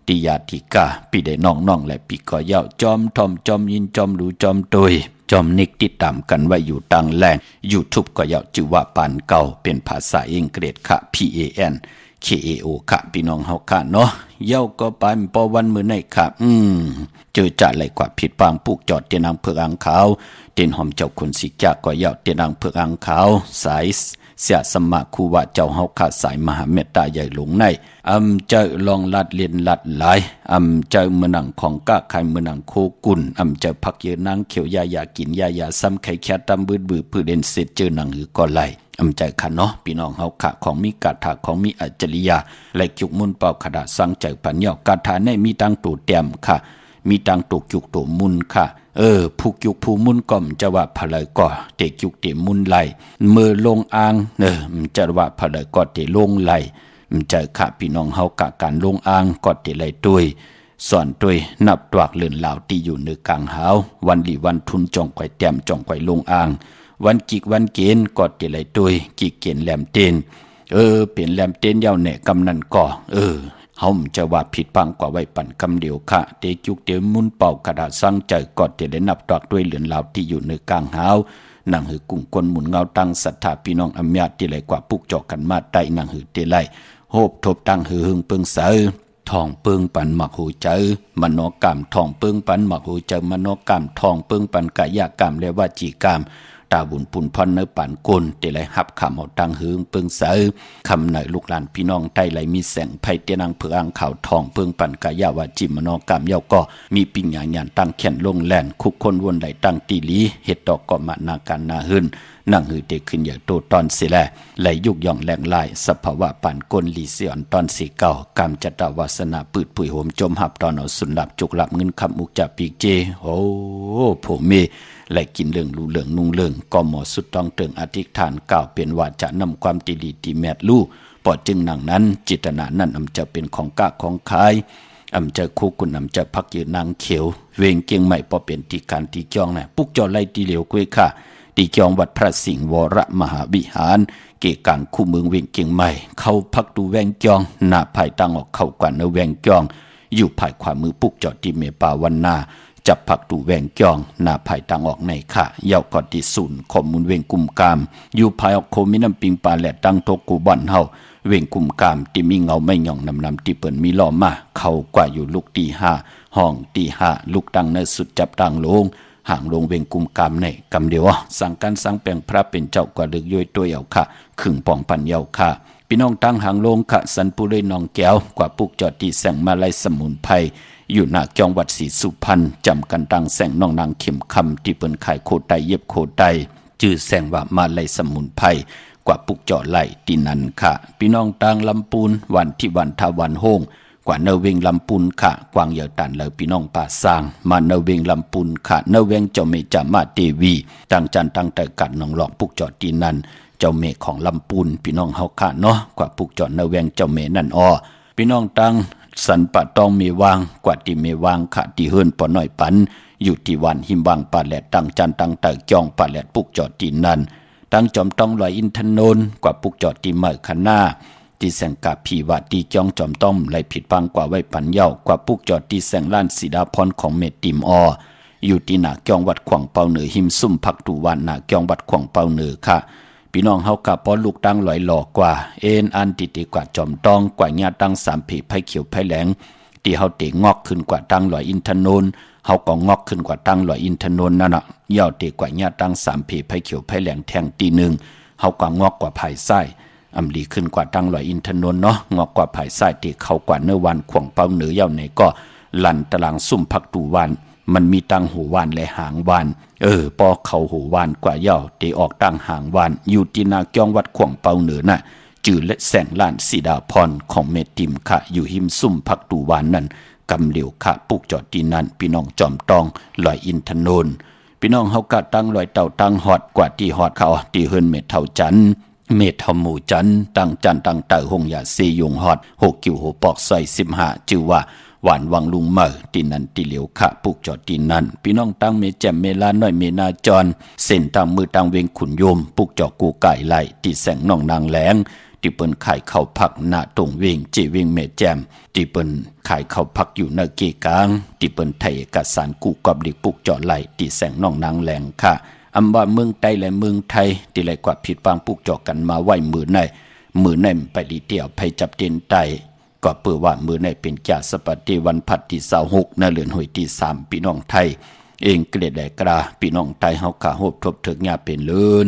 ติยาติกาปีได้น้องและปีก่อยาวจอมทอมจอมยินจอมรู้จอมตุยจอมนิกติดตามกันไว้อยู่ต่างแหล่ง YouTube ก็ยาวชื่อว่าปานเก่าเป็นภาษาอังกฤษค่ะ PAN KAO ค่ะพี่น้องเฮาค่ะเนาะเย้าก็ไปปอวันมื้อไหนค่ะเจอจะไหลกว่าผิดปางปลูกจอดเตียนางเผือกอ่างขาวเตียนหอมเจ้าคุณสิจากก็เย้าเตียนางเผือกอ่างขาวสายเสียสมาคูว่าเจ้าเฮาค่ะสายมหาเมตตาใหญ่หลงในเจอลองลัดเลียนลัดหลายเจอมือหนังของก้าไข่มือหนังโคกุนเจอพักเยอะนางเขียวยายากินยายาซ้ำไข่แค่ตำบืดบือพือเด่นเสร็จเจอหนังหือก็ไหลใจค่ะเนาะพี่น้องเฮาค่ะของมีกาถาของมีอัจฉริยะและจุกมุนเป่าขดาสังใจปัญญากาถาในมีตังตู่เต็มค่ะมีตังตุกจุกตู่มุนค่ะผู้จุกผู้มุนก่อมจะว่าพะเลยก่อเตจุกเตมุนไหลมือลงอ่างจะว่าพะเลยก่อเตลงไหลใจค่ะพี่น้องเฮากะการลงอ่างก่อเตไหลด้วยสอนด้วยนับตวกเลื่อนเหล่าที่อยู่ในกลางหาววันหลีวันทุนจ่องไข่แต้มจ่องไข่ลงอ่างวันกิกวันเกณฑ์กอดเตไหลด้วยกิกเกณฑ์แหลมเตนเป็นแหลมเตนยาวแหน่กำนันก่อเฮาจะว่าผิดปังกว่าไว้ปั่นคำเดียวค่ะเตจุกเตมุนเป่ากระดาษสร้างใจกอดเตได้นับตอกด้วยเหลือนเหล่าที่อยู่ในกลางหาวนังหือกุ้งกลหมุนเงาตั้งศรัทธาพี่น้องอำญาติไหลกว่าปุกจอกกันมาไตนังหือเตไหลโฮบทบตั้งหือหึงเปิงเสอทองเปิงปันหมักหูเจอมโนกรรมทองเปิงปันหมักหูเจอมโนกรรมทองเปิงปันกายกรรมและวจีกรรมตาบุญปุ่นพรเนื้อป่านกลเตไหลหับคำเอาตังหึงเปิงเสอคำไหนลูกหลานพี่น้องไตไหลมีแสงไผ่เตียนังเผืออ่างข่าวทองเปิงปันกายาวาจิมโนกรรมเย้าก็มีปิญญาญาณตั้งแขนลงแลนคุกคนวนไหลตั้งตีลีเฮ็ดดอกก็มานาการนาหึนนั่งหือเตขึ้นอย่างโตตอนสิแลไหลยุกย่องแหลงลายสภาวะป่านกลลีเสียนตอนสีเก่ากามจัตวาสนาปืดปุ๋ยโหมจมหับตอนเอาสุนหลับจุกหลับเงินคำมุกจับปีกเจโอ้ผมมีและกินเรื่องรู้เรื่องนุ่งเรื่องก็หมอสุดต้องเติงอธิษฐานกล่าวเป็นว่าจะนำความติลีติแมดลู่ปอดจึงหนังนั้นจิตนานั้นจะเป็นของกะของขายจะคู่กุนจะพักยืนนางเขียวเวงเกียงใหม่พอเป็นตีการตีจองนะปุกจอไล่ตีเหลียวกุ้ยค่ะตีจองวัดพระสิงห์วรมหาวิหารเกกังคู่เมืองเวงเกียงใหม่เข้าพักดูแวงจองหน้าภายตั้งออกเข้ากว่าเนแวงจองอยู่ภายขวามือปุกจอที่เมปาวันนาจับผักดูแวงจองหน้าภายตั้งออกในค่ะเย้ากอดที่ศูนย์ข้อมูลเวงกุมกามอยู่ภายออกโคมิน้ำปิงปลาแหลดตั้งโตกูบ่อนเฮาเวงกุมกามที่มีเงาไม่หย่องนำที่เปิ่นมีล้อมาเข้ากว่าอยู่ลูกตีห้าห้องตีห้าลูกดังในสุดจับดังลงห่างลงเวงกุมกามในกำเดียวสั่งการสั่งแปลงพระเป็นเจ้ากว่าลึกย้อยตัวเยาค่ะขึงป่องปันเยาค่ะพี่น้องตั้งห่างลงค่ะสันปุเรนองแก้วกว่าปุกจอดที่แสงมาลายสมุนไพรอยู่หน้าจังหวัดศรีสุพรรณจำกันตั้งแสงน้องนางเข็มคำที่เปิ้นขายโคไตเย็บโคไตชื่อแสงว่ามาลายสมุนไพรกว่าปุกจอไหลที่นั่นค่ะพี่น้องตั้งลำปูนวันที่วันทาวันโฮงกว่าเนเวงลำปูนค่ะกวางเหยาตันเลยพี่น้องป่าสร้างมาเนเวงลำปูนค่ะเนเวงเจ้าเมจามาเทวีตั้งจันตั้งแต่กัดน้องหลอกปุกจอที่นั่นเจ้าเมฆของลำปูนพี่น้องเฮาค่ะเนาะกว่าปุกจอเนเวงเจ้าเมนั่นพี่น้องตั้งสันปะตองมีวางกว่าที่มีวางค่ะที่เฮิรนปอน้อยปันอยู่ที่วันหิมวางปาแหลดตั้งจันตั้งแต่จ้องปาแหลดปุกจอที่นั่นตั้งจอมต้องลอยอินทนนท์กว่าปุกจอที่เมื่อคันหน้าที่แสงกาพีว่าที่จ้องจอมต้อมไหลผิดพังกว่าไว้ปันเย้ากว่าปุกจอที่แสงล้านสีดาพรของเมติมอยู่ที่หน้าจ้องวัดขวางเปาเหนือหิมซุ่มพักตูวันหน้าจ้องวัดขวางเปาเหนือค่ะพี่น้องเฮากะพอลูกตั้งลอยหลอกกว่าเอ็นอันติติกว่าจอมต้องกว่าญาตั้ง3ผีไผเขียวไผแหลงที่เฮาเตงอกขึ้นกว่าตั้งลอยอินทนนท์เฮาก็งอกขึ้นกว่าตั้งลอยอินทนนท์นั่นน่ะเย่าเตกว่าญาตั้ง3ผีไผเขียวไผแหลงแทงตีหนึ่งเฮาก็งอกกว่าภายซ้ายอำลีขึ้นกว่าตั้งลอยอินทนนท์เนาะงอกกว่าภายซ้ายที่เข้ากว่าเนื้อวันขวางเป้าเหนือเย่าในก็ลั่นตารางซุ่มพักตูวันมันมีตั้งหูวานและหางวานปอเขาหูวานกว่าเย่าเตออกตั้งหางวานอยู่ที่นาจ้องวัดขวางเปาเหนือน่ะจื่อและแสงล้านสีดาพรของเมติมค่ะอยู่หิมซุ่มพักตูวานนั่นกำเหลียวค่ะปุกจอดที่นั่นพี่น้องจอมตองลอยอินทนนท์พี่น้องเฮากะตั้งลอยเต่าตั้งฮอดกว่าที่ฮอดเขาที่เฮิรนเม็ดเท่าจันเมทหมู่จันตั้งจันตั้งเต่าหงยาซียงฮอด6กิ้ว6ปอกซอย15ชื่อว่าหวานวังลุงเมอที่นั่นที่เหลียวขะปุกจอดที่นั่นพี่น้องตั้งเมแจ่มเมลาน้อยเมนาจรเส้นตั้งมือตั้งเวงขุนโยมปุกจอกูไก่ไหลที่แสงน้องนางแหลงที่เปิ้นขายข้าวผักหน้าตรงเวงเจเวงเมแจ่มที่เปิ้นขายข้าวผักอยู่ในเกกางที่เปิ้นไทยเอกสารกูกับดิปุกจอไหลที่แสงน้องนางแหลงค่ะอำว่าเมืองใต้และเมืองไทยที่ไหลกว่าผิดปางปุกจอกันมาไว้มือใน มือในไปดีเดียวไปจับเต็นไตก็เปื่อว่ามือในเป็นจ่าสปฏิวันพัดที่26ในเดือนหวยที่3พี่น้องไทยเองเกลียดแดกราพี่น้องไทยเฮากะโฮบทบถึกญาเป็นเลิน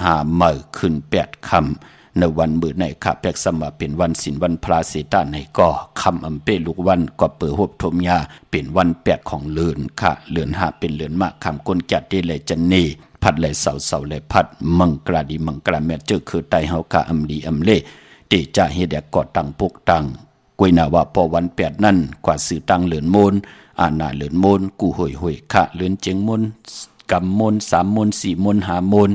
หาเมื่อขึ้น8ค่ำในวันมือในข้าแปกสมาเป็นวันศีลวันพระเสตาในก็คำอำเปลูกวันก็เปิดโฮบทมญาเป็นวัน8ของเลือนค่ะเลือนหาเป็นเลือนมากคำก้นจัดได้เลยจันนีพัดเลยเสาเลยพัดมังกราดีมังกราแม่เจอคือไตเฮากะอำลีอำเล่ตีจ่าเฮ็ดแดกกอดตังปุกตังกวยนาว่าพอวัน8นั่นกว่าสื่อตังเลือนโมนอาณาเลือนโมนกูห่วยค่ะเลือนเจงโมนกำโมน3โมน4โมน5โมน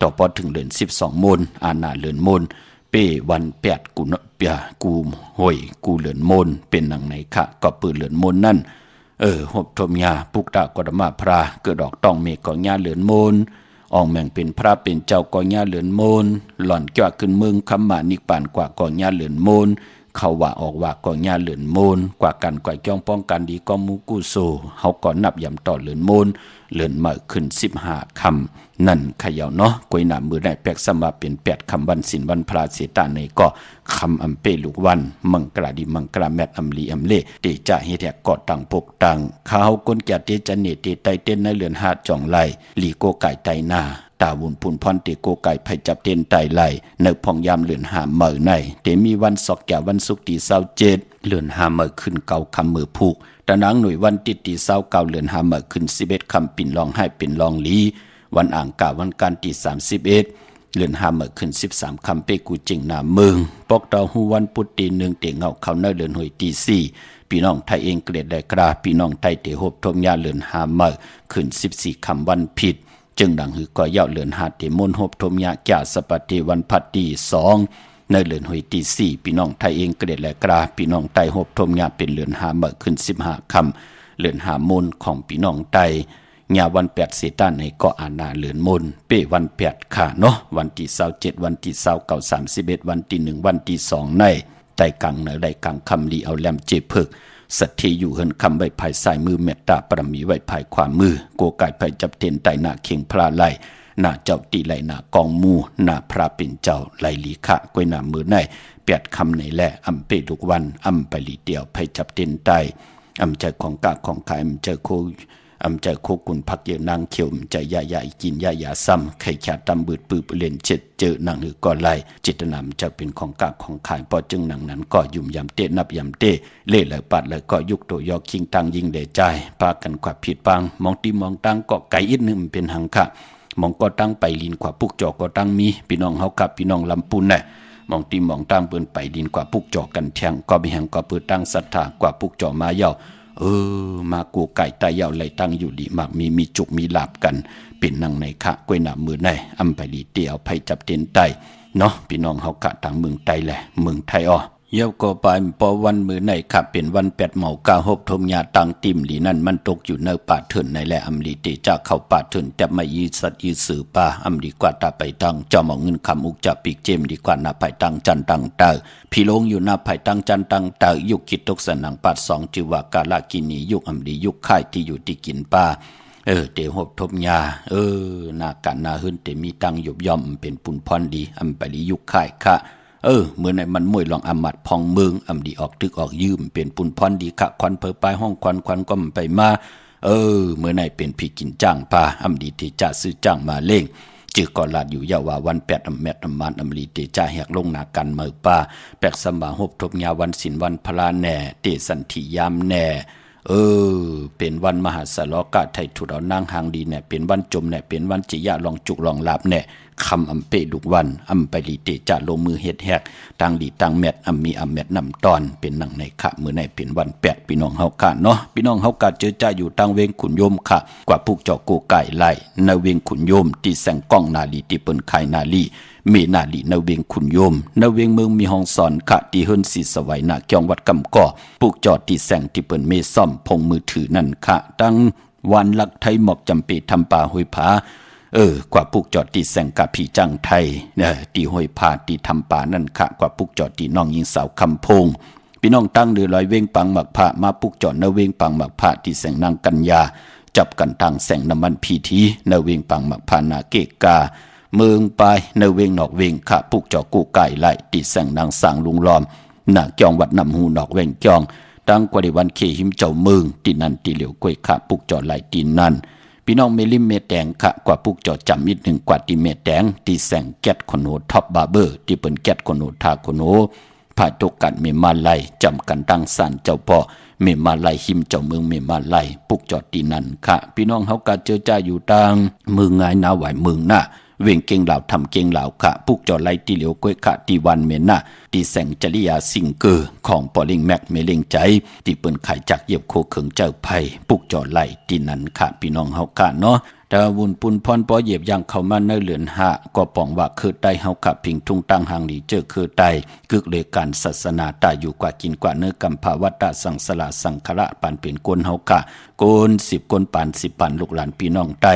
ต่อพอถึงเลือน12โมนอาณาเลือนโมนเป้วัน8กูเนาะเปียกูห่วยกูเลือนโมนเป็นหนังไหนค่ะก็ปืนเลือนโมนนั่นหบทมยาปุกตากรมาพระเกิดดอกต้องเมฆก่อยาเลือนโมนอองแมงเป็นพระเป็นเจ้าก่อยาเลือนโมนหล่อนจ้าขึ้นเมืองคำมานิกปานกว่าก่อยาเลือนโมนเขาว่าออกว่าก่อยาเลือนโมนกว่ากันกว่าจ้องป้องกันดีก็มูกูโซเฮาก่อนนับยำต่อเลือนโมนเลือนมาขึ้น15คำนั่นขยาวเนาะกวยหนามือได้แปกสมาเป็น8คำวันศีลวันพระเสตาในก็คำอำเปลูกวันมังกราดีมังกราแมตอำลีอำเล่เตจ่าเฮ็ดแหกกอดตังปกตังข้าวก้นแก่เตจันเนเตไตเต้นในเลือนหาดจ่องไหลลีโกไก่ไตนาตาวุนพุนพรเตโกไก่ไผจับเต้นไตไหลในพองยามเลือนหาเมื่อในเตมีวันศอกแก่วันศุกร์ที่27เลือนหาเมื่อขึ้นเก่าคำมือผูกตะนังหน่วยวันติดที่29เลือนหาเมื่อขึ้น11คำปิ่นลองให้ปิ่นลองลีวันอ่างกาวันการที่31เลือนหาเมื่อขึ้น13คำเปกูจิงนาเมืองปอกดาวหูวันพุธที่1เตเงาเขาในเลือนหวยที่4พี่น้องไทยเองเกลียดได้กราพี่น้องไทยเตโฮบทมยาเลือนหาเมื่อขึ้น14คำวันผิดจึงดังหือก็เย่าเลือนหาเตมนโฮบทมยาแก่สปฏิวันพัดที่2ในเลือนหวยที่4พี่น้องไทยเองเกลียดและกราพี่น้องไทยโฮบทมยาเป็นเลือนหาเมื่อขึ้น15คำเลือนหามนของพี่น้องไทยญาวัน8เสตาในก็อาณาเลือนมนเป้วัน8ค่ะเนาะวันที่27วันที่29 31วันที่1วันที่2ในใต้กลางเหนือใต้กลางคำลีเอาแลมเจเพิกสัตย์ที่อยู่เฮินคำไว้ภายซ้ายมือเมตตาปรมีไว้ภายขวามือโกไก่ไผจับเต็นไตหน้าเข่งพระไหลหน้าเจ้าตีไหลหน้ากองมูหน้าพระเป็นเจ้าไหลลีขะกวยหน้ามือใน8คำในแลอำเปทุกวันอำไปลีเดียวไผจับเต็นไตอำใจของกาของขายอำใจโคใจโคกุนพักเยนางเขียวใจยาใหญ่กินยาซ้ำไข่ขาดตำบืดปืบเล่นเจ็ดเจอนางหือก่อไหลจิตนามจะเป็นของกาของขายพอจึงหนังนั้นก็ยุ่มยำเตะนับยำเตะเล่เลยปัดเลยก็ยุกตัวยอกคิงตังยิงเดใจปากันกว่าผิดปังมองตีมองตังก็ไก่อีกนึงเป็นหังค่ะมองก็ตั้งไปลินกว่าปุกจอก็ตั้งมีพี่น้องเฮากับพี่น้องลำปุนน่ะมองตีมองตั้งเปิ้นไปลินกว่าปุกจอกันแทงก็มีหังก็เปิดตั้งศรัทธากว่าปุกจอมาเย่ามากูไก่ตายาวไหลตั้งอยู่ดีมากมีจุกมีลาบกันเป็นนังในขะกวยหน้ามือในอำไปลีเตียวไผจับเต็นไตเนาะพี่น้องเฮากะทางเมืองไทยแหละเมืองไทยอ้อเยี่ยวก็ไปปอวันมือในขะเป็นวัน8เมากาฮบทมยาตังติมหลีนั่นมันตกอยู่ในป่าเถินในแหละอำลีเตจะเข้าป่าเถินแต่ไม่ยีสัตยีสือป่าอำดีกว่าตาไปตังจอมเอาเงินคำอุกจะปีกเจมดีกว่าหน้าไผตังจันตังเตอพี่ลงอยู่หน้าไผตังจันตังเตอยุคคิดตกสนังปัด2จิวากาลากินียุคอำดียุคค่ายที่อยู่ที่กินป่าเตหบทมยาหน้ากันหน้าหื้นเตมีตังหยบย่อมเป็นปุนพรดีอำไปลียุคค่ายค่ะเมื่อไหนมันมวยลองอำมัดพองเมืองอำดีออกตึกออกยืมเป็นปุนพรดีขะควันเพอไปห้องควันก็มันไปมาเมื่อไหนเป็นพี่กินจ้างปลาอำดีที่จะซื้อจ้างมาเล่งจือก่อนลาดอยู่ยาวาวัน8อำแมตอำมานอำลีเตจ่าแหกลงนากันเมือป้าแปกสมาหบทบยาวันศีลวันพลาแหน่เตสันติยามแหน่เป็นวันมหาสลกะไทยถุดเอานางหางดีเนี่ยเป็นวันจมเนี่ยเป็นวันจิยะลองจุกลองลาบเนี่ยคำอำเปดุกวันอำไปลีเตจะลงมือเฮ็ดแฮกตังดีตังแมทอำมีอำแมทนำตอนเป็นหนังในขะมือในเป็นวัน8พี่น้องเฮากะเนาะพี่น้องเฮากะเจอจ่าอยู่ตังเวงขุนโยมค่ะกว่าผูกเจาะโกไก่ไล่ในเวงขุนโยมที่แสงก้องนาลีที่เปิ้นไข่นาลีเมนาลีในเวงขุนโยมในเวงเมืองมีห้องสอนขะที่เฮิรนสีสวัยนาเกียงวัดกำก่อผูกเจาะที่แสงที่เปิ้นเมซ่อมพงมือถือนั่นค่ะตั้งวันลักไทยหมอกจำปีทำป่าห้วยผากว่าปุกจอดตีแสงกะผีจังไทยตีห้อยผาตีทำป่านั่นค่ะกว่าปุกจอดตีน้องยิงสาวคำพงพี่น้องตั้งเดือลอยเว้งปังหมักผ้ามาปุกจอดเนเว้งปังหมักผ้าตีแสงนางกัญญาจับกันต่างแสงน้ำมันพีทีเนเว้งปังหมักผ้านาเกกา เมืองไปในเวงนอกเวงขะปุกจอกูไก่ไหลติแสงนางสางลุงล้อมหน้าจองวัดนำหูนอกเวงจองตั้งกว่าในวันเขหิมเจ้าเมืองตีนันตีเหลียวกวยขะปุกจอไหลตีนันพี่น้องเมลิมเมแดงขะกว่าปุกจอจำนิดหนึ่งกว่าตีเมแดงตีแสงแก๊สคอนโหท็อปบาร์เบอร์ที่เป็นแก๊สคอนโหทาคอนโหผาตกกันเมมาไลจำกันตั้งสันเจ้าพ่อเมมาไลหิมเจ้าเมืองเมมาไลปุกจอตีนันค่ะพี่น้องเขากะเจอจ้าอยู่ตังเมืองไงนาไหวเมืองหน้าเวงเก่งเหล่าทำเก่งเหล่าค่ะปุกจอไลตีเหลียวกวยค่ะตีวันเมน่าตีแสงจริยาสิงเกอร์ของปอลิงแม็กเมเลงใจตีเปิ้นไข่จากเย็บโคเขิงเจ้าไผ่ปุกจอไลตีนันค่ะพี่น้องเฮาค่ะเนาะแต่วุ่นปุนพรปอเหยียบยังเข้ามาในเหลือนหะก็ป้องว่าคือได้เฮากับพิงทุ่งตั้งหางดีเจอคือได้กึกเลยการศาสนาตายอยู่กว่ากินกว่าเนื้อกัมภาวัตตะสังสละสังขละปานเป็นกนเฮาค่ะโกน10กนปาน10ปานลูกหลานพี่น้องใต้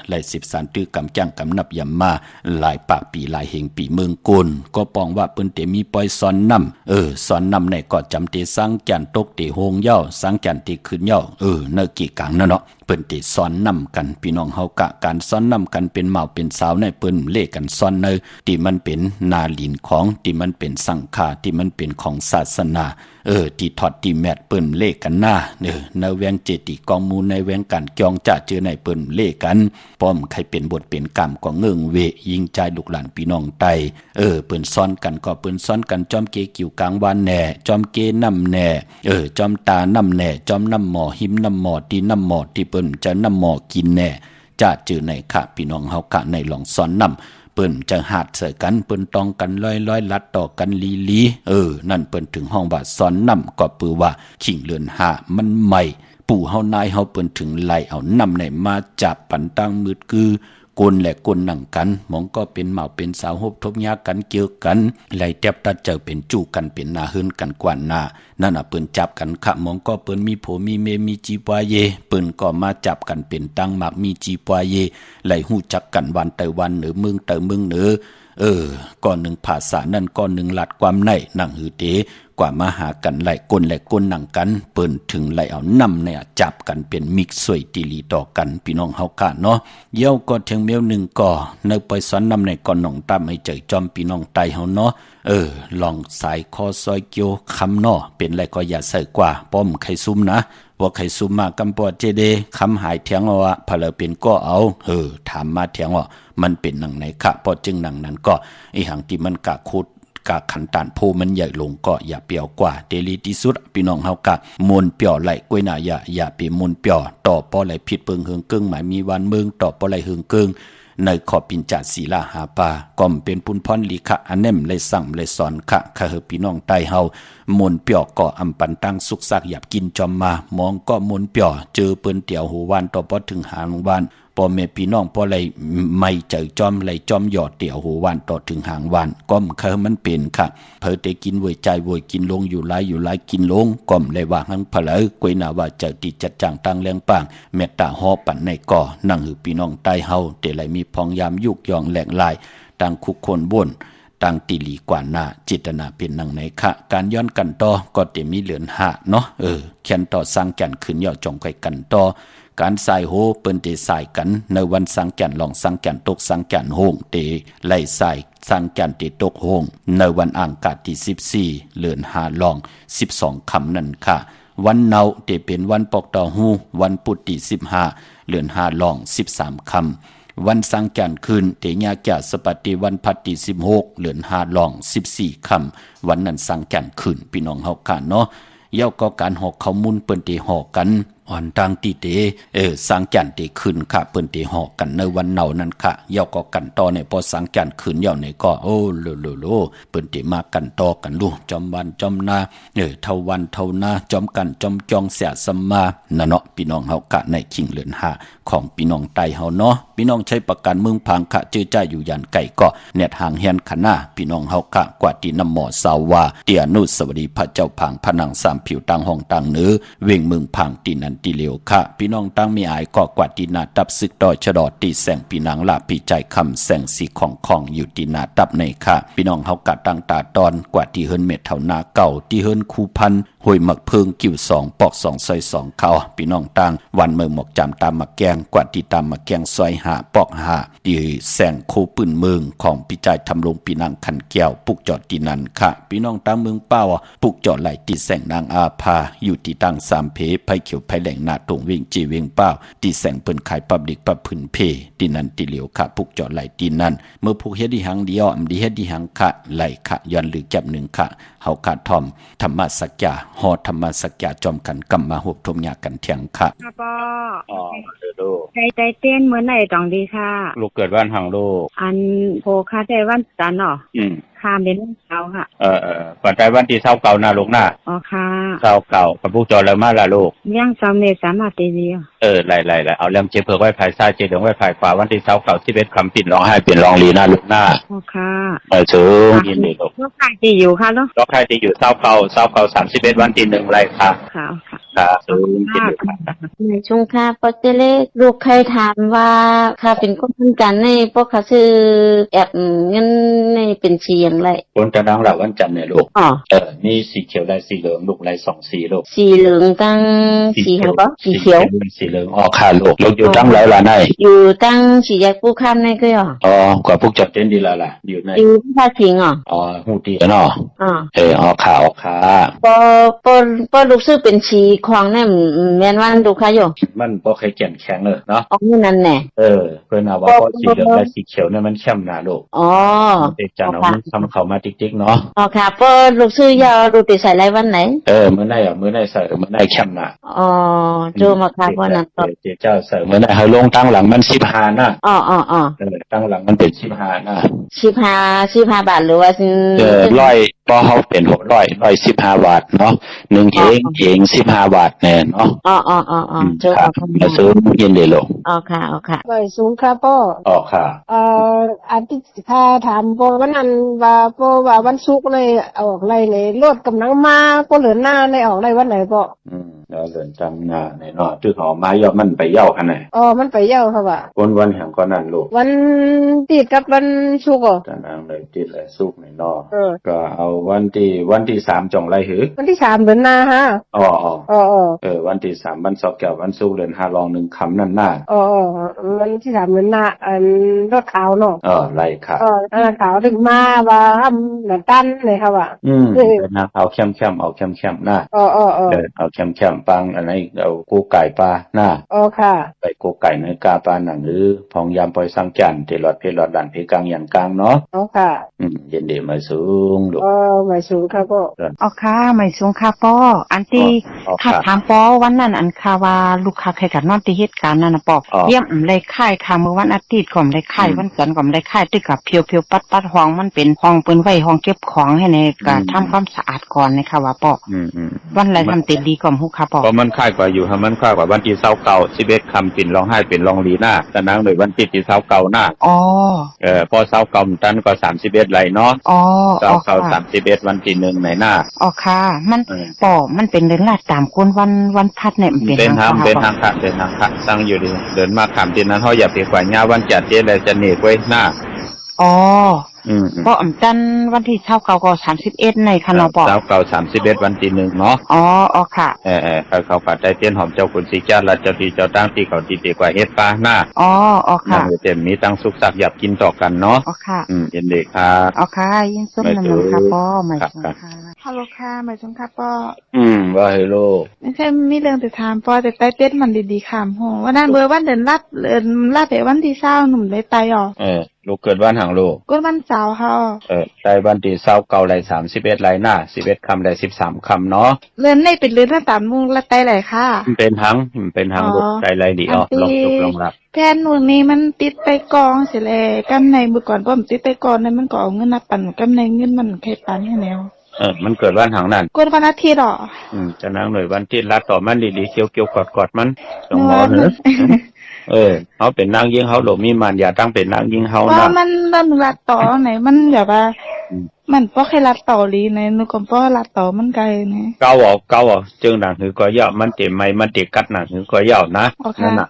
ไหล10สารตื้อกำจังกำนับยำมาหลายปากปีหลายเฮงปีเมืองกนก็ป้องว่าเปิ้นเตมีปอยซ้อนนำซ้อนนำในก็จำเตสังจันตกเตโฮงเย้าสังจันเตขึ้นเย้าเนื้อกี่กังเนาะเปิ้นเตซ้อนนำกันพี่น้องเฮากะการซ้อนนำกันเป็นเมาเป็นสาวในเปิ้นเลขกันซ้อนเนอที่มันเป็นนาลินของที่มันเป็นสังฆาที่มันเป็นของศาสนาที่ทอดที่แมทเปิ้นเลขกันหน้าในแวงเจติกองมูลในแวงการจองจะเจอในเปิ้นเลขกันป้อมใครเป็นบทเป็นกรรมก็เงิงเวยิงใจลูกหลานพี่น้องไตเปิ้นซ้อนกันก็เปิ้นซ้อนกันจอมเกกิ่วกลางวันแน่จอมเกน้ำแน่จอมตาน้ำแน่จอมน้ำหมอหิมน้ำหมอตีน้ำหมอที่เปิ้นจะน้ำหมอกินแน่จะเจอในค่ะพี่น้องเฮากะในหลองซ้อนน้ำเปิ้นจะหาดใส่กันเปิ้นตองกันร้อยลัดต่อกันลีนั่นเปิ้นถึงห้องว่าซ้อนน้ำก็ปือว่าขิงเลือนหามันใหม่ปู่เฮานายเฮาเปิ้นถึงไล่เอาน้ำไหนมาจับปันตั้งมืดคือกนและกนหนังกันมองก็เป็นเหมาเป็นสาวฮบทบยากันเกี่ยวกันไล่แทบตัดเจอเป็นจู่กันเป็นนาหื้นกันกว่านานั่นน่ะเปิ้นจับกันขะมองก็เปิ้นมีโผมีเมมีจีปวาเยเปิ้นก็มาจับกันเป็นตั้งหมากมีจีปวาเยไล่ฮู้จักกันวันแต่วันเหนือเมืองแต่เมืองเหนือก้อนหนึ่งภาษานั่นก้อนหนึ่งลัดความในหนังหือเตกว่ามาหากันไล่กลและกลหนังกันเปิ้นถึงไล่เอานำเนี่ยจับกันเป็นมิกสวยติลีต่อกันพี่น้องเฮากะเนาะเยี่ยวก็เทียงเมียวหนึ่งก็ในไปสอนนำในก่อนหนองตามให้เจอจอมพี่น้องไตเฮาเนาะลองสายคอซอยเกียวคำเนาะเป็นไรก็อย่าใส่กว่าป้อมไข่ซุ่มนะว่าไข่ซุ่มมากำปอเจเดคำหายเถียงเอาอะพะเลเป็นก็เอาถามมาเถียงว่ามันเป็นหนังไหนคะพอจึงหนังนั้นก็ไอหังที่มันกะคุดกะขันตานโพมันใหญ่ลงก็อย่าเปียวกว่าเดลีที่สุดพี่น้องเฮากะมนเปียวไหลกวยหน้าอย่าไปมนเปียวต่อปอไหลผิดเปิงเฮืองเกิงหมายมีวันเมืองต่อปอไหลเฮืองเกิงในขอปินจาศีลาหาปาก่อมเป็นปุนพรลีคะอันเนมเลยสั่งเลยสอนคะค่ะเฮพี่น้องใต้เฮามนเปียวก็อำปันตั้งสุกซักหยับกินจอมมามองก็มนเปียวเจอเปิ้นเตียวหูวานต่อปอถึงหางวานพอแม่พี่น้องพอไรไม่เจอจอมไรจอมหยอดเตี่ยวหูวานต่อถึงหางวานก้มเคมันเป็นค่ะเพอได้กินเวยใจเวยกินลงอยู่ไรกินลงก้มเลยว่าหังเพลอกวยหนาว่าเจอติจัดจังตั้งแรงปางเมตตาหอปั่นในก่อนั่งหือพี่น้องใต้เฮาแต่ไรมีพองยามยุกยองแหลกลายต่างคุกคนบ่นต่างตีหลีกว่าหน้าจิตนาเป็นนังไหนคะการย้อนกันต่อก็เตมีเหลือนหะเนาะเขียนต่อสร้างแก่นขึ้นย่อจงไข่กันต่อการใส่โหเปิ้นเตใส่กันในวันสังแก่นลองสังแก่นตกสังแก่นโฮงเตไล่ใส่สังแก่นเตตกโฮงในวันอ่างกาที่14เลือนหาลอง12คำนั่นค่ะวันเนาเตเป็นวันปอกต่อหูวันปุตติ15เลือนหาลอง13คำวันสังแก่นคืนเตญาแก่สปฏิวันพัตติ16เลือนหาลอง14คำวันนั้นสังแก่นคืนพี่น้องเฮาค่ะเนาะเย้าก็การหอกเขามุนเปิ้นเตหอกกันอ่อนต่างตีเตสังจันเตขึ้นค่ะเปิ้นเตหอกกันในวันเนานั้นค่ะเย้าก็กันต่อในพอสังจันขึ้นเย้าในก็โอ้โลเปิ้นเตมากันต่อกันลูจอมวันจอมนาเท่าวันเท่านาจอมกันจอมจองเสียสมานะเนาะพี่น้องเฮากะในขิงเลือนหาของพี่น้องไตเฮาเนาะพี่น้องใช้ประกันเมืองพังค่ะเจอใจอยู่ยันไก่ก็เน็ตห่างเฮียนขนาพี่น้องเฮากะกว่าตีน้ำหมอสาวาเตียนุสวัสดีพระเจ้าพังพนังสามผิวต่างห้องต่างเนื้อเวงเมืองพังตีนัน ติเหลียวค่ะพี่น้องตั้งมีอายก็กว่าดีนาตับซึกดอยชะดอตีแสงปีนางละปีใจคำแสงสีของอยู่ดีนาตับในค่ะพี่น้องเฮากัดตั้งตาตอนกว่าที่เฮิรนเม็ดเท่านาเก่าที่เฮิรนคูพันห้วยหมักเพิงกิ่ว2ปอก2ซอย2เขาพี่น้องตั้งวันเมืองหมอกจำตามมาแกงกว่าที่ตามมาแกงซอย5ปอก5ที่แสงโคปืนเมืองของพี่ใจทำลงปีนางขันแก้วปุกจอดที่นั่นค่ะพี่น้องตั้งเมืองเป้าปุกจอดไหลที่แสงนางอาภาอยู่ที่ตั้ง3เพไผเขียวไผแหลงหน้าตรงวิ่งจีเวียงเป้าที่แสงเปิ้นขายปับลิกปับพื้นเพที่นั่นที่เหลียวค่ะปุกจอดไหลที่นั่นเมื่อผูกเฮ็ดดีหังเดียวอำดีเฮ็ดดีหังค่ะไหลค่ะย้อนหรือแก็บ1ค่ะเฮาขาดทอมธรรมะสักยาฮอธรรมะสักยาจอมกันกำมาหบทมยากันเถียงค่ะป้ออ๋อลูกใจเต้นเมื่อไหร่ต้องดีค่ะลูกเกิดวันหังลูกอันโพคาใจวันจันทร์เนาะข้ามเป็นเช้าค่ะก่อนใจวันที่เก่านะลูกนะอ๋อค่ะเก่ากับผู้จอแล้วมาละลูกยังจำเมษามาตีเดียวไล่เอาเรื่องเจ็บเผือกไว้ภายซ้ายเจ็บเหลืองไว้ภายขวาวันที่เก่า11คำปิ่นร้องไห้เปลี่ยนร้องลีนะลูกนะอ๋อค่ะถึงยินดีลูกก็ใครที่อยู่ค่ะลูกก็ใครที่อยู่เก่า31วันที่1ไรค่ะค่ะถึงยินดีค่ะในช่วงค่ะปกติเลลูกเคยถามว่าค่ะเป็นคนพิการในพวกเขาซื้อแอบเงินในเป็นชีอย่างไรคนจะดังหลักวันจันทร์เนี่ยลูกนี่สีเขียวลายสีเหลืองลูกลาย2สีลูกสีเหลืองตั้งสีเหลืองก็สีเขียวสีเหลืองค่ะลูกอยู่ตั้งหลายละในอยู่ตั้งสีแยกผู้ข้ามในก็กว่าพวกจัดเต้นดีละอยู่ในอยู่ภาษิงหูตีเนาะค่ะปอลูกซื้อเป็นชีของเนี่ยแม่นว่าดูค่ะอยู่มันบ่เคยแก่นแข็งเลยเนาะนั่นแน่เพิ่นเอาว่าพอสีเหลืองและสีเขียวเนี่ยมันเข้มหนาลูกเด็กจันเอาทำเขามาติ๊กๆเนาะค่ะปอลูกซื้อยาวลูกไปใส่ไรวันไหนมื้อไหนมื้อไหนใส่มื้อไหนเข้มหนาดูมาค่ะว่านั้นเจ้าใส่มื้อไหนให้ลงตั้งหลังมัน15นะตั้งหลังมันเป็น15นะ15บาทหรือว่า100พอเฮาเป็น615บาทเนาะ1เอง15บาทแน่เนาะเจ้ามาซื้อยินดีลูกค่ะไว้สูงค่ะพ่อค่ะอันที่ถ้าถามพ่อวันนั้นว่าวันศุกร์เลยออกไรเลยรถกำลังมาพ่อเหลือหน้าเลยออกไรวันไหนพ่อแล้วเดินจำหน้าในเนาะชื่อเขามาย่อมันไปเย่าคันไหนมันไปเย่าค่ะว่าวันแห่งก่อนนั้นลูกวันติดกับวันศุกร์จะนางเลยติดเลยศุกร์ในเนาะก็เอาวันที่3จองไรหือวันที่3เดือนหน้าฮะวันที่3วันศุกร์กับวันศุกร์เดือน5รอง1คำนั่นหน้าวันที่3เดือนหน้าอันรถขาวเนาะไรค่ะรถขาวถึงมาว่าทำหนังตันเลยค่ะว่าเป็นนะเอาเข้มเอาเข้มหน้าเอาเข้มปังอันไหนเอากูไก่ปลาหน้าค่ะไปกูไก่ในกาปลาหนังหรือพองยามปล่อยสังจันเทหลอดเพลอดดันเพกลางอย่างกลางเนาะค่ะเย็นดีมาสูงลูกมาสูงค่ะพ่อค่ะมาสูงค่ะพ่ออันที่ข้าถามพ่อวันนั้นอันค่ะว่าลูกค้าเคยกันนอนที่เหตุการณ์นั้นนะพ่อเยี่ยมเลยค่ายค่ะเมื่อวันอาทิตย์ก่อนเลยค่ายวันจันทร์ก่อนเลยค่ายตึกกับเพียวปัดห้องมันเป็นห้องเปิ้นไว้ห้องเก็บของให้ในการทำความสะอาดก่อนนะคะว่าพ่อวันไรทำเต็มดีก่อนฮู้ค่ะพ่อเพราะมันค่ายกว่าอยู่มันค่ายกว่าวันที่29 11คำปิ่นร้องไห้เป็นร้องลีหน้าตะนางโดยวันที่29หน้าพอ29ตันก็31ไหลเนาะ31วันที่1ในหน้าค่ะมันป่อมันเป็นเดินลาดตามคนวันพัดเนี่ยเป็นทางค่ะตั้งอยู่ดีเดินมาขามที่นั้นเฮาอย่าไปกว่าหญ้าวันจัดเจเลยจะหนีไว้หน้าก็จันวันที่29ก็31ในคะเนาะป่อ31วันที่1เนาะค่ะเขาปัดได้เตียนหอมเจ้าคุณสิจ้าราชที่เจ้าตั้งที่เขาที่กว่าเฮ็ดฟ้าหน้าค่ะเต็มมีตั้งสุขสักหยับกินต่อกันเนาะค่ะเย็นดีค่ะค่ะยินส้มน้ำค่ะป่อหมายถึงค่ะฮัลโหลค่ะหมายถึงค่ะป่อว่าฮัลโหลไม่ใช่มีเรื่องจะถามป่อแต่ใต้เต้นมันดีๆค่ะโหวันนั้นเบอร์วันเดินลาดไปวันที่20หนุ่มได้ไปลูกเกิดวันหังลูกเกิดวันเสาร์ค่ะได้วันที่29ไหล31ไหลหน้า11คำไหล13คำเนาะเรือนในเป็นเรือนละ3มุงละไตไหลค่ะเป็นหังลูกไตไหลดีลองรับแผ่นหนูนี่มันติดไปกองเสียแล้วกำในเมื่อก่อนผมติดไปกองนั้นมันก็เอาเงินนับปั่นกำในเงินมันใครปั่นให้แล้วมันเกิดวันหังนั่นเกิดวันอาทิตย์จะนั่งหน่วยวันที่รัดต่อมันดีๆเกี่ยวกอดมันต้องหมอเนอะเขาเป็นนางยิงเขาหลบมีมันอย่าตั้งเป็นนางยิงเขานะว่ามันรัดต่อไหนมันแบบว่า มันป้อแค่ลัดต่อลีในนุก็ป้อลัดต่อมันไกลนะเกาจึงหนังหือก็ยาวมันติไม่มันติกัดหนังหือก็ยาวนะนั่นน่ะ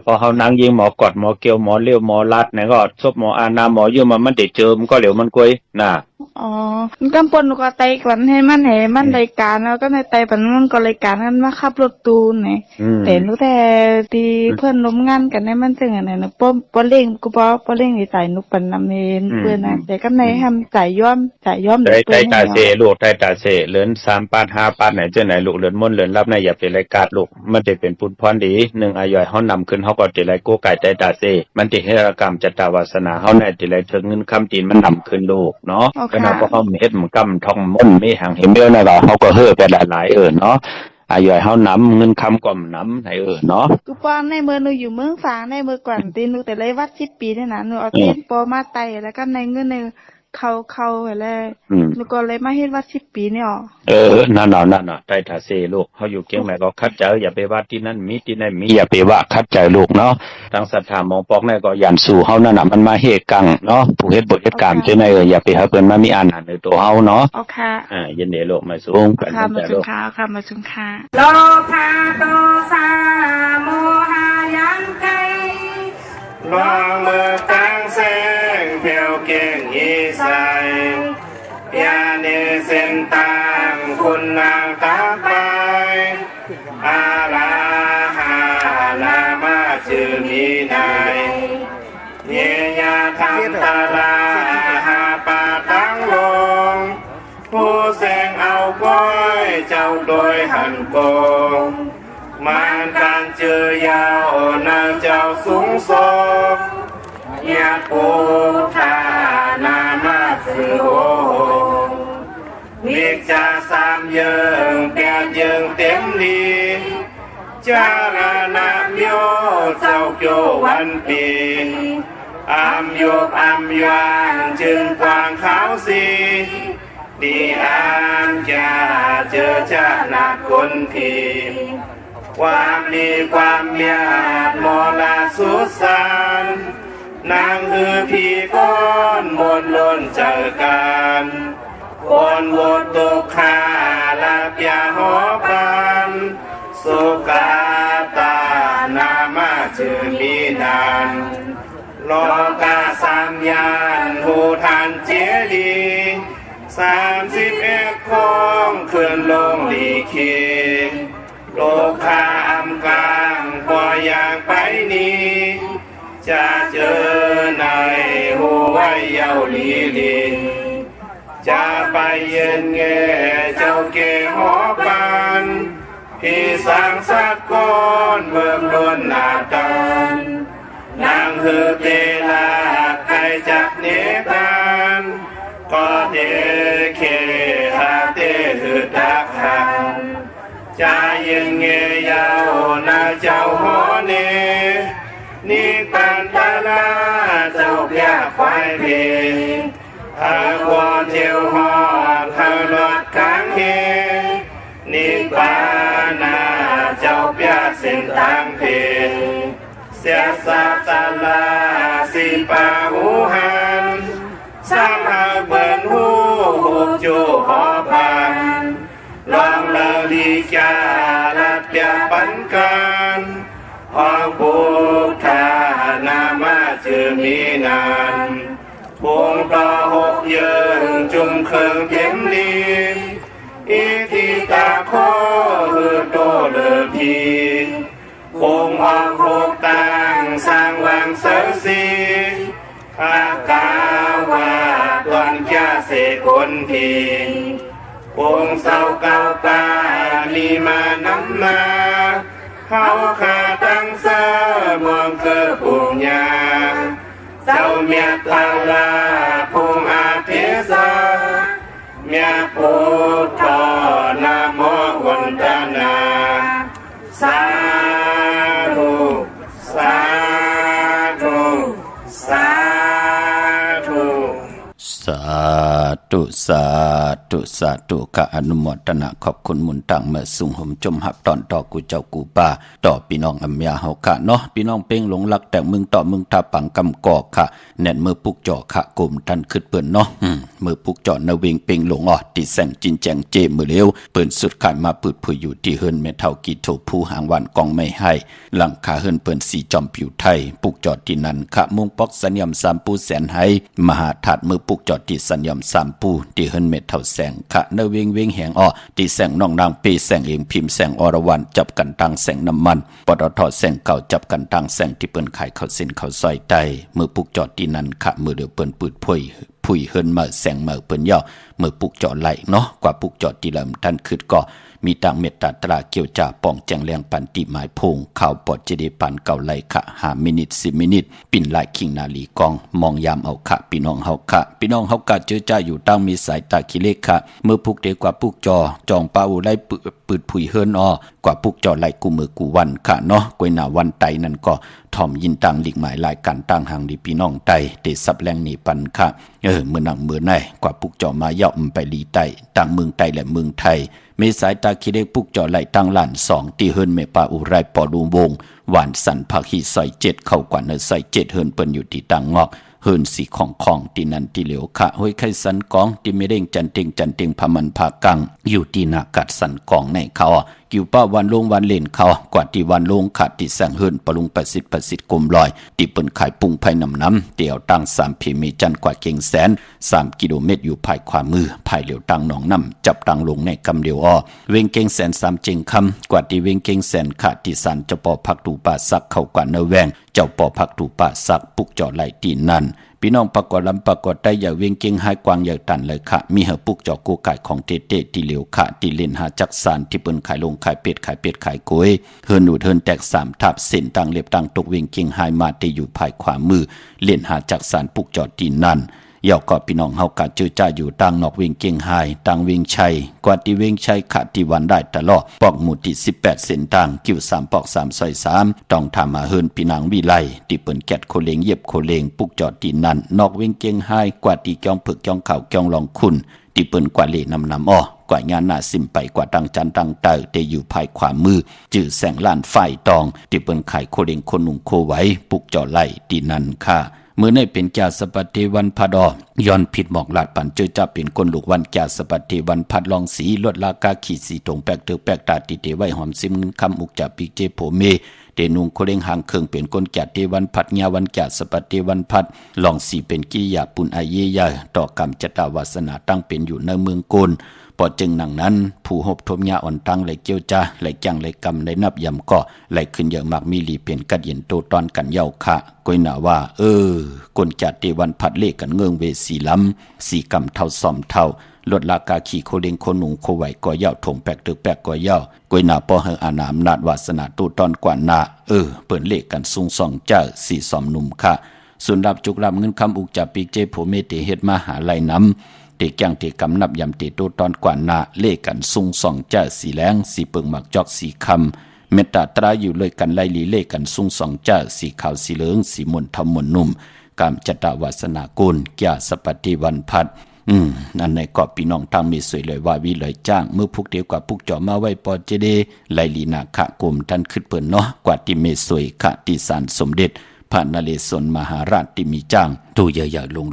พอเขานั่งยิงหมอกอดหมอเกียวหมอเลี้ยวหมอลัดเนี่ยก็ซบหมออานาหมอยืมมันติเจอมันก็เหลวมันกวยน่ะอ๋อกำปนก็ไตกันให้มันรายการแล้วก็ในไตปันมันก็รายการกันมาขับรถตูนเนี่ยแต่รู้แต่ที่เพื่อนล้มงานกันในมันถึงอะไรนะป้อเล่งกูป้อเล่งในใจนุปันนำเนเพื่อนนะแต่ก็ในทำจ่ายย้อมใจตาเสลูกใจตาเสเลือน3 ปาน 5 ปานไหนเจ้าไหนลูกเลือนม่นเลือนรับในอย่าเป็นรายการลูกมันจะเป็นพุทธพรดี1อายอยเฮานำขึ้นเฮาก็จะไรโกไก่ใจตาเสมันติเหตุกรรมจัตตาวาสนาเฮาในจะไรถึงเงินคำตีนมันนำขึ้นลูกเนาะก็นับว่าเฮาเฮ็ดมันกำท่องม่นมีหางเห็นเด้อนะเฮาก็เฮ้อไปหลายเนาะอายอยเฮานำเงินคำก่อมนำให้เนาะกูป้อนในมือหนูอยู่เมืองฝางในมือกวนตีหนูแต่เลยวัด10 ปีเนี่ยนะหนูเอาตีนโปมาไตแล้วก็ในเงินในเขาอะไรหนูก็เลยมาเฮ็ดวัด10 ปีเนี่ยนั่นน่ะใจตาเสลูกเฮาอยู่เกียงใหม่ก็คัดใจอย่าไปว่าที่นั่นมีที่นั่นมีอย่าไปว่าคัดใจลูกเนาะทางศรัทธามองปอกในก็ยันสู่เฮานั่นน่ะมันมาเฮ็ดกังเนาะผู้เฮ็ดบทเฮ็ดกรรมจังได๋อย่าไปหาเพิ่นมามีอาหารในตัวเฮาเนาะค่ะยินดีลูกมาสูงกันค่ะมาสูงค่ะมาสูงค่ะโลภะโทสะโมหะยังไกลองมือตั้งเส้นเพียวเก่งอีใสยาเนเส้นตังคุณนางตาไปอาลาหานามาชื่อมีนายเนียทำตาลาหาปาตั้งลงผู้แสงเอาก้อยเจ้าโดยหันโกงมันการเจอยาวนางเจ้าสูงส่งยาปูทานามาสือโหวิจา3 เยิง8 เยิงเต็มดีจารณะโยเจ้าโยวันปีอามโยบอามยางจึงกวางขาวสีดีอามจะเจอชานาคนทีความดีความเมียดโมลาสุสานนางคือพี่ก้อนมนล้นเจอกันบนวดตุกขาลาบยาหอปันสุกาตานามาชื่อมีนานโลกา3 ยานหูทานเจดี31 ของเคลื่อนลงลีคีโลกาอำกลางพออย่างไปนี้จะเจอในหูไว้เยาลีลินจะไปเย็นเงเจ้าเกหอปันพี่สังสักก้อนเบิ่มล้วนหน้าตันนางฮือเตลาใครจักเนตันก็เดเคหาเตฮือตักหันจะเย็นเงยาวนาเจ้าหอเนนี่ปันตาลาเจ้าพยาควายเพหากว่าเจียวหอดเขาหลอดค้างเฮนี่ปานาเจ้าพยาเส้นทางเพเสียสาตาลาสีปาหูหันสามหาเบิ่นหูจูหอพันลองเลาดีจาลัดยาปันกันพอพุทธานามาชื่อมีนานพวงต่อ6 เยิงจุ่มเครื่องเต็มลีอิทิตาโคคือโตเลือพีพวงออก6 ตังสร้างวังเสสีอากาวาตอนแก่เสคนพีพวงเศร้าเก่าปาลีมานำนาเขาขาตั้งเสมองเกิดปุญญาเจ้าเมียตาลาภูมิอาเทสาเมียพุทธนาโมวันตนาสาธุสาธุสาธุสา ธุสาธุสาธุกะอนุโมทนาขอบคุณมุนตังเมื่อสุงหมจมหับตอนต่อกูเจ้ากูป่าต่อพี่น้องอัมยาเฮาค่ะเนาะพี่น้องเป้งหลงรักแต่มึงต่อมึงทาปังกำกอกค่ะแน่นมือปุกจ่อค่ะกลุ่มทันขึ้นเปิ้นเนาะมือปุกจ่อนาเวงเป้งหลงติแสงจินแจงเจมือเลี้ยวเปิ้นสุดขายมาปืดผู้อยู่ที่เฮิรนแม่เฒ่ากีโถผู้หางวันกองไม่ให้หลังคาเฮิรนเปิ้นสีจอมผิวไทยปุกจ่อที่นั้นค่ะมุงปอกสัญญาม3ปูแสนให้มหาถาดมือปุกจ่อที่สัญญาม3ปูที่เฮิรนเม็ดเท่าแสงค่ะนาเวงเวงแหงที่แสงน้องนางปีแสงเองพิมพ์แสงอรวรรณจับกันตั้งแสงน้ำมันปตทแสงเก่าจับกันตั้งแสงที่เปิ้นขายข้าวเส้นข้าวซอยไตมือปุกจ่อที่นั้นค่ะมือเดือเปิ้นปืดพุยเฮิรนมาแสงมาเปิ้นย่อมือปุกจ่อไหลเนาะกว่าปุกจ่อที่ลำท่านคืดก็มีต่างเมตตาตราเกี่ยวจ่าป่องแจงแรงปันติหมายพงข่าวปอดเจดีปันเก่าไหลค่ะ5 มินิท 10 มินิทปิ่นลายคิงนาลีกองมองยามเอาค่ะพี่น้องเฮาค่ะพี่น้องเฮากะเจอจ่าอยู่ตั้งมีสายตาขี้เล็กค่ะเมื่อปุกเดกว่าปุกจ่อจองเป้าไล่ปืดผุยเฮิรนกว่าปุกจ่อไหลกูมือกูวันค่ะเนาะกวยหน้าวันไตนั่นก็ถ่อมยินตังหลีกหมายลายการตั้งหางดีพี่น้องไตเตสับแรงหนีปันค่ะเมื่อนังเมื่อไหนกว่าปุกจ่อมาย่อมไปลีไตตั้งเมืองไตและเมืองไทยเมสายตาคิเล็กปุกจ่อไหลตั้งหลาน2ที่เฮิรนเมปาอุไรปอดูวงหวานสันผักฮีซอย7เข้ากว่าเนซอย7เฮิรนเปิ้นอยู่ที่ตังงอกเฮิรนสีของที่นันที่เหลียวค่ะห้วยไข่สันกองที่ไม่เด้งจันเต็งพมันพากังอยู่ที่นากัดสันกองในเขากิวป้าวันลงวันเล่นเขากว่าที่วันลงขาดที่แสงเฮิรนปรุงประสิทธิ์กลมลอยที่เปิ้นขายปุงไผ่น้ำเตี่ยวตั้ง3พีมีจันกว่าเก่งแสน3 กิโลเมตรอยู่ภายขวามือภายเหลียวตั้งหนองน้ำจับตั้งลงในกำเดียวเวงเก่งแสน3เจงคำกว่าที่เวงเก่งแสนขาดที่สันเจ้าปอพักตูป่าซักเข้ากว่าเนแวงเจ้าปอพักตูป่าซักปุกจ่อไหลตีนั่นพี่น้องประกอบลำประกอบได้อย่าเวียงเก่งหายกวางอย่าตันเลยค่ะมีเหปุกจอกกูไก่ของเตเตที่เหลียวค่ะที่เล่นหาจักสานที่เปิ้นขายลงขายเป็ดขายกล้วยเฮิรนหนูเฮิรนแตก3ทับเส้นตังเล็บตังตกเวียงเก่งหายมาที่อยู่ภายขวามือเล่นหาจักสานปุกจอดที่นั่นยาวก็พี่น้องเฮากะเจอจ้าอยู่ตั้งนอกเวียงเก่งหายตั้งเวียงชัยกว่าที่เวียงชัยขาดที่วันได้ตลอดปอกหมู่ที่18เส้นตังกิ้ว3ปอก3ซอย3ต้องทำมาเฮิรนพี่นางวิไลที่เปิ้นแกดโคเลงเย็บโคเลงปุกจอดที่นั่นนอกเวียงเก่งหายกว่าที่จ้องผึกจ้องเข่าจ้องลองคุณที่เปิ้นกว่าเลนำกว่างานหน้าซิมไปกว่าตังจันตังเตอเตอยู่ภายขวามือจื่อแสงล้านไฟตองที่เปิ้นขายโคเลงคนนุ่งโคไว้ปุกจอดไหลที่นั่นค่ะเมื่อในเป็นจาสปฏิวันพัดย้อนผิดหมอกลาดปันเจอจะเป็นคนลูกวันจาสปฏิวันพัดลองสีลดลากาขีสีตรงแปลกเตอแปลกตาติเตไว้หอมซิมเงินคำอุกจับปีเจโผเมเตนุงโคเร่งหางเคิงเป็นคนจัดเทวันพัดญาวันจัดสปฏิวันพัดลองสีเป็นกิยาปุนอาเยยาต่อกรรมจตาวาสนาตั้งเป็นอยู่ในเมืองโกนปอจึงหนังนั้นผู้หบทมญาอ่อนตั้งไหลเกี่ยวจ้าไหลจังไหลกำไหลนับยำก็ไหลขึ้นเยอะมากมีลีเป็นกัดเย็นโตตอนกันเย้าค่ะก้อยหนาว่ากนจัดเทวันพัดเลขกันเงืองเวสีล้ำสีกำเท่าซ่อมเท่าลดลากาขี่โคเลงโคหนุงโคไหวก่อเย้าถงแปกตึกแปกก่อเย้าก้อยหนาปอเฮอานามนาดวาสนาโตตอนกว่านาเปิดเลขกันซุงส่องเจ้าสีซ่อมหนุ่มค่ะส่วนรับจุกรับเงินคำอุกจับปีเจโผเมเตเฮ็ดมาหาไหลน้ำเตจังเตกำนับยำเตโตตอนกว่านาเลกันซุงส่องเจ้าสีแรงสีเปิงหมักจอกสีคำเมตตาตราอยู่เลยกันไล่ลีเลกันซุงส่องเจ้าสีขาวสีเหลืองสีมนทำมนนุ่มกามจตาวาสนากุลแก่สปฏิวันพัดนั่นในกอบพี่น้องทางมีสวยเลยว่าวิเลยจ้างเมื่อพุกเดียวกับพุกจ่อมาไว้ปอเจเดไลลีนาคะกลมท่านขึ้นเปิ่นเนาะกว่าที่เมสวยคะที่สารสมเด็จพระนเรศวรมหาราชที่มีจ้างตู้ใหญ่ๆลง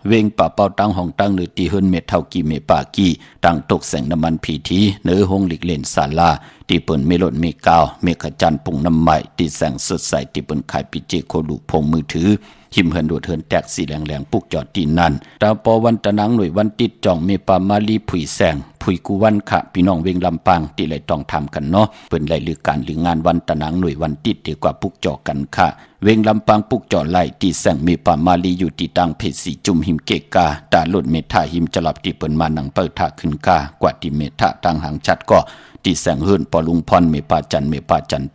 เวงป่าเป้าตั้งห้องตั้งหรือตีเฮิรนเมเท่ากีเมปากีตั้งตกแสงน้ำมันผีทีเนื้อห้องหลีกเล่นศาลาที่เปิ่นเมลดเมกาวเมฆจันทร์ปุ่งน้ำใหม่ที่แสงสดใสที่เปิ่นขายปิเจโคลูพงมือถือหิมเหินดูดเหินแตกสีแหลงปุกจอดตีนั่นดาวปอวันตะนังหน่วยวันติดจ่องเมปามาลีผุยแสงผุยกูวันขะพี่น้องเวงลำปางที่ไหลต้องทำกันเนาะเปิ่นไหลหรือการหรืองานวันตะนังหน่วยวันติดดีกว่าปุกจอกันค่ะเวงลำปางปุกจอไหลที่แสงเมปามาลีอยู่ที่ตังเพสีจุ่มหิมเกกาตาหลุดเมทาหิมจลับที่เปิ่นมาหนังเปิดทาขึ้นกากว่าที่เมทาตังหางชัดก็ที่แสงเฮิรนปอลุงพรเมปาจัน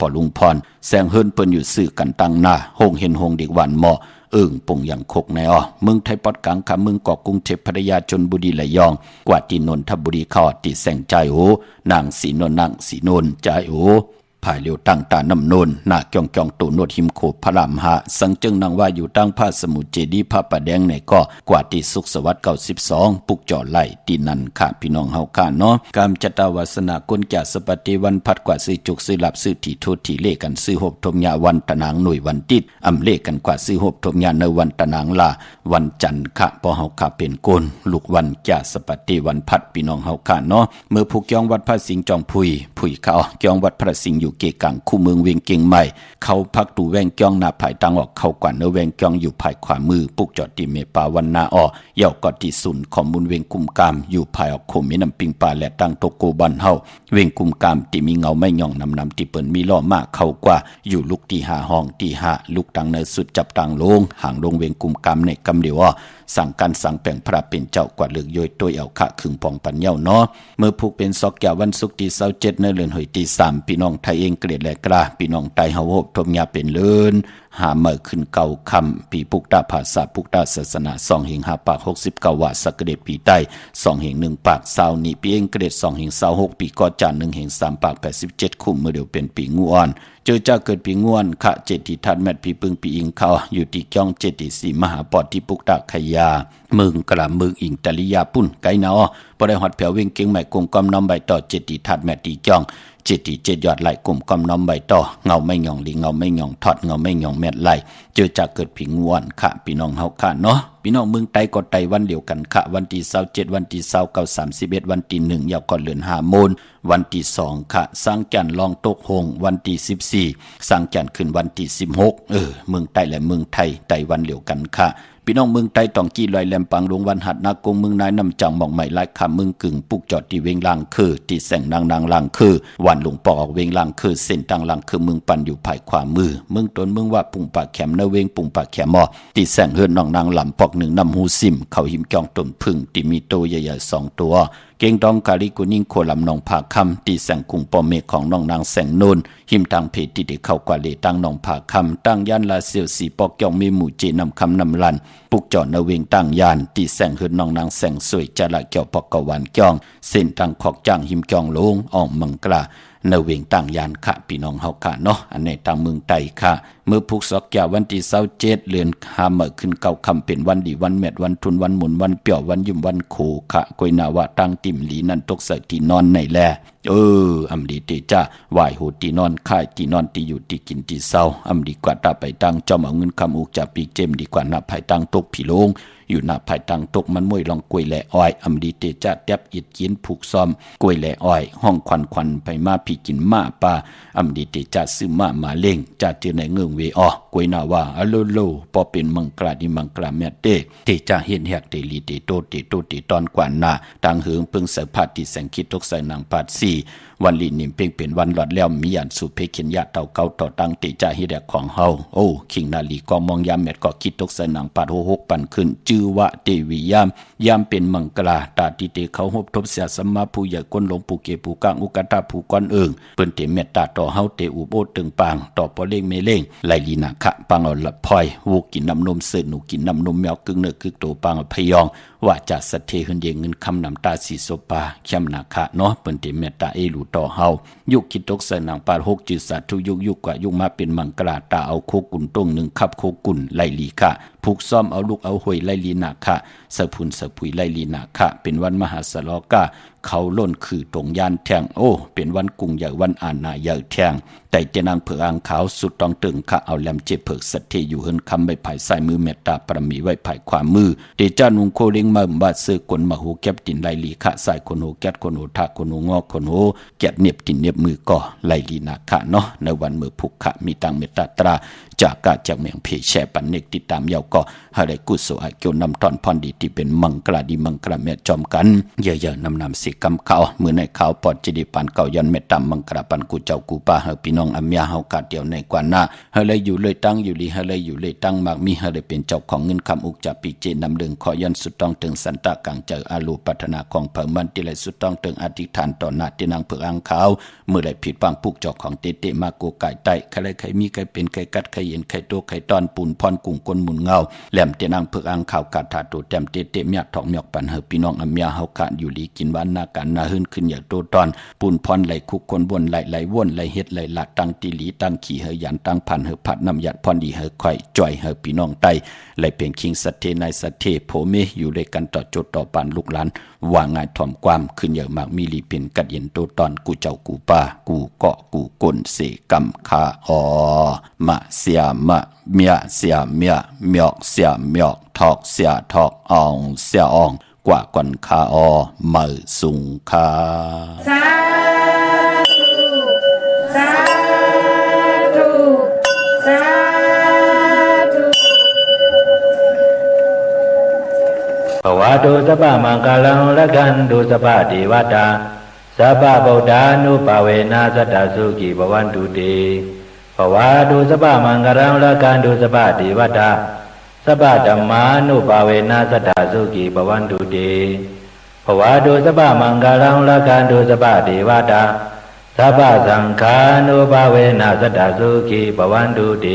ปอลุงพรแสงเฮิรนเปิ้นอยู่สื่อกันตั้งหน้าหงเห็นหงเด็กหวานหมอปุ่งอย่างคกในเมืองไทยปอดกลางค่ะเมืองเกาะกรุงเทพพัทยาชลบุรีระยองกว่าที่นนทบุรีเขาที่แสงใจโอนางสีนนท์นางสีนนท์ใจโอ ภายเลียวตั้งตานำนนหน้าจองตูโนดหิมโขพระรามหะสังจึงนางว่าอยู่ตั้งผ้าสมุทรเจดีย์พระประแดงในก็กว่าที่สุขสวัสดิ์92ปุกจ่อไหลตีนันค่ะพี่น้องเฮาค่ะเนาะกามจตาวาสนากลจ่าสปฏิวันพัดกว่าซื้อจุกซื้อหลับซื้อที่โทษที่เลกันซื้อหบทมยาวันตะนางหน่วยวันติดอำเลกันกว่าซื้อหบทมยาในวันตะนางลาวันจันทร์ค่ะพอเฮาค่ะเป็นโกนลูกวันจ่าสปฏิวันพัดพี่น้องเฮาค่ะเนาะเมื่อผูกยองวัดพระสิงห์จอมพุยเขายองวัดพระสิงห์อยู่เกกังคู่เมืองเวียงเก่งใหม่เขาพักตูแวงจองหน้าภายตังออกเขากว่าเนแวงจองอยู่ภายขวามือปุกจอดตีเมปาวันนาอเย่ากอติสุนข้อมูลเวียงกุมกามอยู่ภายออกโคมีน้ำปิงปลาและตั้งโตโกบันเฮาเวียงกุมกามที่มีเงาไม่ย่องนำที่เปิ้นมีล้อมากเขากว่าอยู่ลูกที่5ห้องที่5ลูกตังเนสุดจับตังลงห่างลงเวียงกุมกามในกำเดียวสั่งการสั่งแปลงพระเป็นเจ้ากว่าเลือกโยยตัวเอาขะขึงปองปัญญาเนาะเมื่อผูกเป็นซอกแก้ววันศุกร์ที่27ในเดือนหอยที่3พี่น้องไทยเองเกลียดและกล้าพี่น้องไทยเฮาโหบทมยาเป็นเลินหาเมื่อขึ้นเก่าคำปีปุกตาภาษาปุกตาศาสนา2 5 ปาก 69 ว่าสักเดชปีใต้2 1 ปากสาวนี้ปีเองเกลียด2 26 ปีก่อจาน1 3 ปาก 87 คุ้มเมื่อเดียวเป็นปีงูอ่อนเจอจ้าเกิดปีง่วนขะเจติทัดแมทปีปึงปีอิงเขาอยู่ที่จ้องเจติสีมหาปอดที่ปุกตาขยาเมืองกระเมืองอิงตะลิยาปุ่นไกนาบ่ได้ฮอดเผียวเวงเก่งใหม่กงกอมน้ำใบต่อเจติทัดแมทตีจ้องเจติเจดยอดไหลกลุ่มกอมน้ำใบต่อเงาไม่หย่องหลีเงาไม่หย่องทอดเงาไม่หย่องแมทไหลเจอจากเกิดผิงง่วนค่ะพี่น้องเฮาค่ะเนาะพี่น้องเมืองไต้ก็ไต้วันเดียวกันค่ะวันที่27วันที่29 31วันที่1ยาวก่อนเลือน5โมงวันที่2ค่ะสังจันลองตกหงวันที่14สังจันขึ้นวันที่16เมืองไต้และเมืองไทยไต้วันเดียวกันค่ะพี่น้องเมืองไต้ต้องกี้ลอยแหลมปังลงวันหัดนากงเมืองนายนำจังหม่องใหม่หลายคำเมืองกึ่งปุกจอดที่เวงลางคือที่แสงนางลางคือวันหลวงปอกออกเวงลางคือเส้นตังลางคือเมืองปันอยู่ภายขวามือเมืองตนเมืองว่าปุงปากแขมเนเวงปุงปากแขมที่แสงเฮือนน้องนางลำปอกหนึ่งนำหูซิมเขาหิมจองต้นพึ่งที่มีโตใหญ่ๆ2 ตัวเก่งดองกาลิกุนิ่งโคลำนองผาคำตีแสงกุงปอเมฆของน้องนางแสงโนนหิมตังเพจที่ได้เข้ากว่าเลตั้งนองผาคำตั้งยันลาเซียวสีปอกยองมีหมู่เจนำคำนำลันปุกจอดนเวงตั้งยานตีแสงเฮือนน้องนางแสงสวยจะละเกี่ยวปอกกวันจองเส้นตังขอกจ้างหิมจองลงออกมังกลาในเวงตั้งยานค่ะพี่น้องเฮาค่ะเนาะอันในทางเมืองไต้ค่ะเมื่อผูกซอกแก้ววันที่27เดือน5มื้อขึ้นเก่าคำเป็นวันดีวันแมดวันทุนวันหมุนวันเปี่ยววันยุ่มวันโขค่ะกวยนาวะตั้งติ่มหลีนั่นตกใส่ที่นอนในแลอำดีเตจ้าไหวโหตีนอนค่ายตีนอนตีอยู่ตีกินตีเศร้าอำดีกว่าตาไปตั้งจอมเอาเงินคำอุกจากปีเจมดีกว่านับภายตั้งตกผีโลงอยู่หน้าภายตังตกมันมวยลองกล้วยแหล่อ้อยอำดีเตจะแทบอิดกินผูกซ้อมกล้วยแหล่อ้อยห้องควันไปมาพี่กินมาปลาอำดีเตจะซื้อมาเล่งจะเจอในเงืองเวกล้วยนาว่าอโลโลพอเป็นมังกราดิมังกราแม่เตจะเห็นแหกเตลีเตโตตอนกว่าหน้าตังเหืองเพิ่งเสพาติแสงคิดตกใส่นางปาด4วันลีนิ่มเพ่งเป็นวันหลอดแล้วมียันสุเพขินยะเต่าเก่าต่อตังติจะเฮ็ดของเฮาคิงนาลีกองมองยามแมดก็คิดตกใส่นางปาด6ปันขึ้นจื้อวะเตวิยามเป็นมังกราตาติเตเขาฮบทบเสียสัมมาผู้ใหญ่ก้นหลงผู้เกผู้กางอุกตาผู้ก้อนเอิงเปิ้นเตเมตตาต่อเฮาเตอุโบตึงปางต่อปอเล่งเมเล่งไลลีนาคะปังเอาละพอยวูกินน้ำนมเสือหนูกินน้ำนมแมวกึ่งเนื้อกึ่งโตปังพยองว่าจะสะเทหึนเยเงินคำนำตาสีโซปาเข้มนาคะเนาะเปิ้นเตเมตตาเอลูต่อเฮายุคคิดตกใส่นางปาด6จืดสัตว์ทุยุกกว่ายุคมาเป็นมังกราตาเอาโคกุนต้ง1คับโคกุนไลลีคะผูกซ้อมเอาลูกเอาหวยไลลีนาคะสะพุนสะผุยไลลีนาคะเป็นวันมหาสลอกาเขาล้นคือตรงยานแทงเป็นวันกุงใหญ่วันอาณาใหญ่แทงแต่เจนางเผือกอ่างขาวสุดต้องตึงค่ะเอาแหลมเจ็บเผือกสัตเทอยู่เฮินคำใบไผ่ใส่มือเมตตาประมีไว้ไผ่ขวามือเดจ้านุงโคเล้งมาบาดเสือกลมาหูแก็บตินไลลีค่ะใส่คนหูแก๊ดคนหูทักคนหูงอคนหูแก็บเน็บตินเน็บมือก่อไลลีนาค่ะเนาะในวันมือผูกค่ะมีตังเมตตาตราจากกาจากเมืองเพแช่ปันเนกติดตามยาวก็ให้ได้กุศลอาเกี่ยวนำตอนพรดีที่เป็นมังกราดีมังกราเมตจอมกันเยอะๆนำสิกำเขามือในเขาปอดจิดิปันเก่ายันเมตตามังกราปันกูเจ้ากูป้าเฮพี่น้องอเมียเฮากาเดียวในกว่าหน้าให้เลยอยู่เลยตั้งอยู่ลีให้เลยอยู่เลยตั้งมากมีให้ได้เป็นเจ้าของเงินคำอุกจากปีเจนำเดืองขอยันสุดต้องถึงสันตะกังเจออาลูปัฒนาของเผ่ามันที่เลยสุดต้องถึงอธิษฐานต่อหน้าที่นางเผือกอ่างขาวเมื่อได้ผิดปังปุกเจ้าของเตมาโกไก่ไตใครมีใครเป็นใครกัดใครแย ย็นไข่โตไข่ตอนปูนพรกุ้งก้นหมุนเงาแหลมเตียนอังเพิกอังข่าวกาถาโตแต้มเตเตเมียทองเมียกปันเฮพี่น้องอเมียเฮากะอยู่ลีกินหวานนาการนาหื้นขึ้นอย่างโตตอนปูนพรไหลคุกคนวนไหลวนไหลเฮ็ดไหลละตังติลีตังขี่เฮยันตังพันเฮผัดน้ำยัดพรดีเฮค่อยจ่อยเฮพี่น้องไตไหลเพียงคิงสัตเทในสัตเทโพเมอยู่ด้วยกันต่อจดต่อปานลูกหลานว่าง่ายถ่อมความขึ้นอย่างมากมีลีเป็นกัดเย็นโตตอนกูเจ้ากูป้ากูเกาะกูกลเสกำคาอมะเสียมะเมียเสียเมียเมียกเสียเมียกทอกเสียทอกอ่องเสียอ่องกว่าก่อนคาอมือสุงคาสาธุสาธุสาธุภวตุสัพพมังคลังละกันตุสัพพเทวตาสัพพะพุทธานุภาเวนะสัตตสุขีภวันตุเตภวตุสัพพมังคลังละกันตุสัพพเทวตาสัพพะธัมมานุภาเวนะสัตตสุขีภวันตุเตภวตุสัพพมังคลังละกันตุสัพพเทวตาสัพพะสังฆานุภาเวนะสัตตสุขีภวันตุเต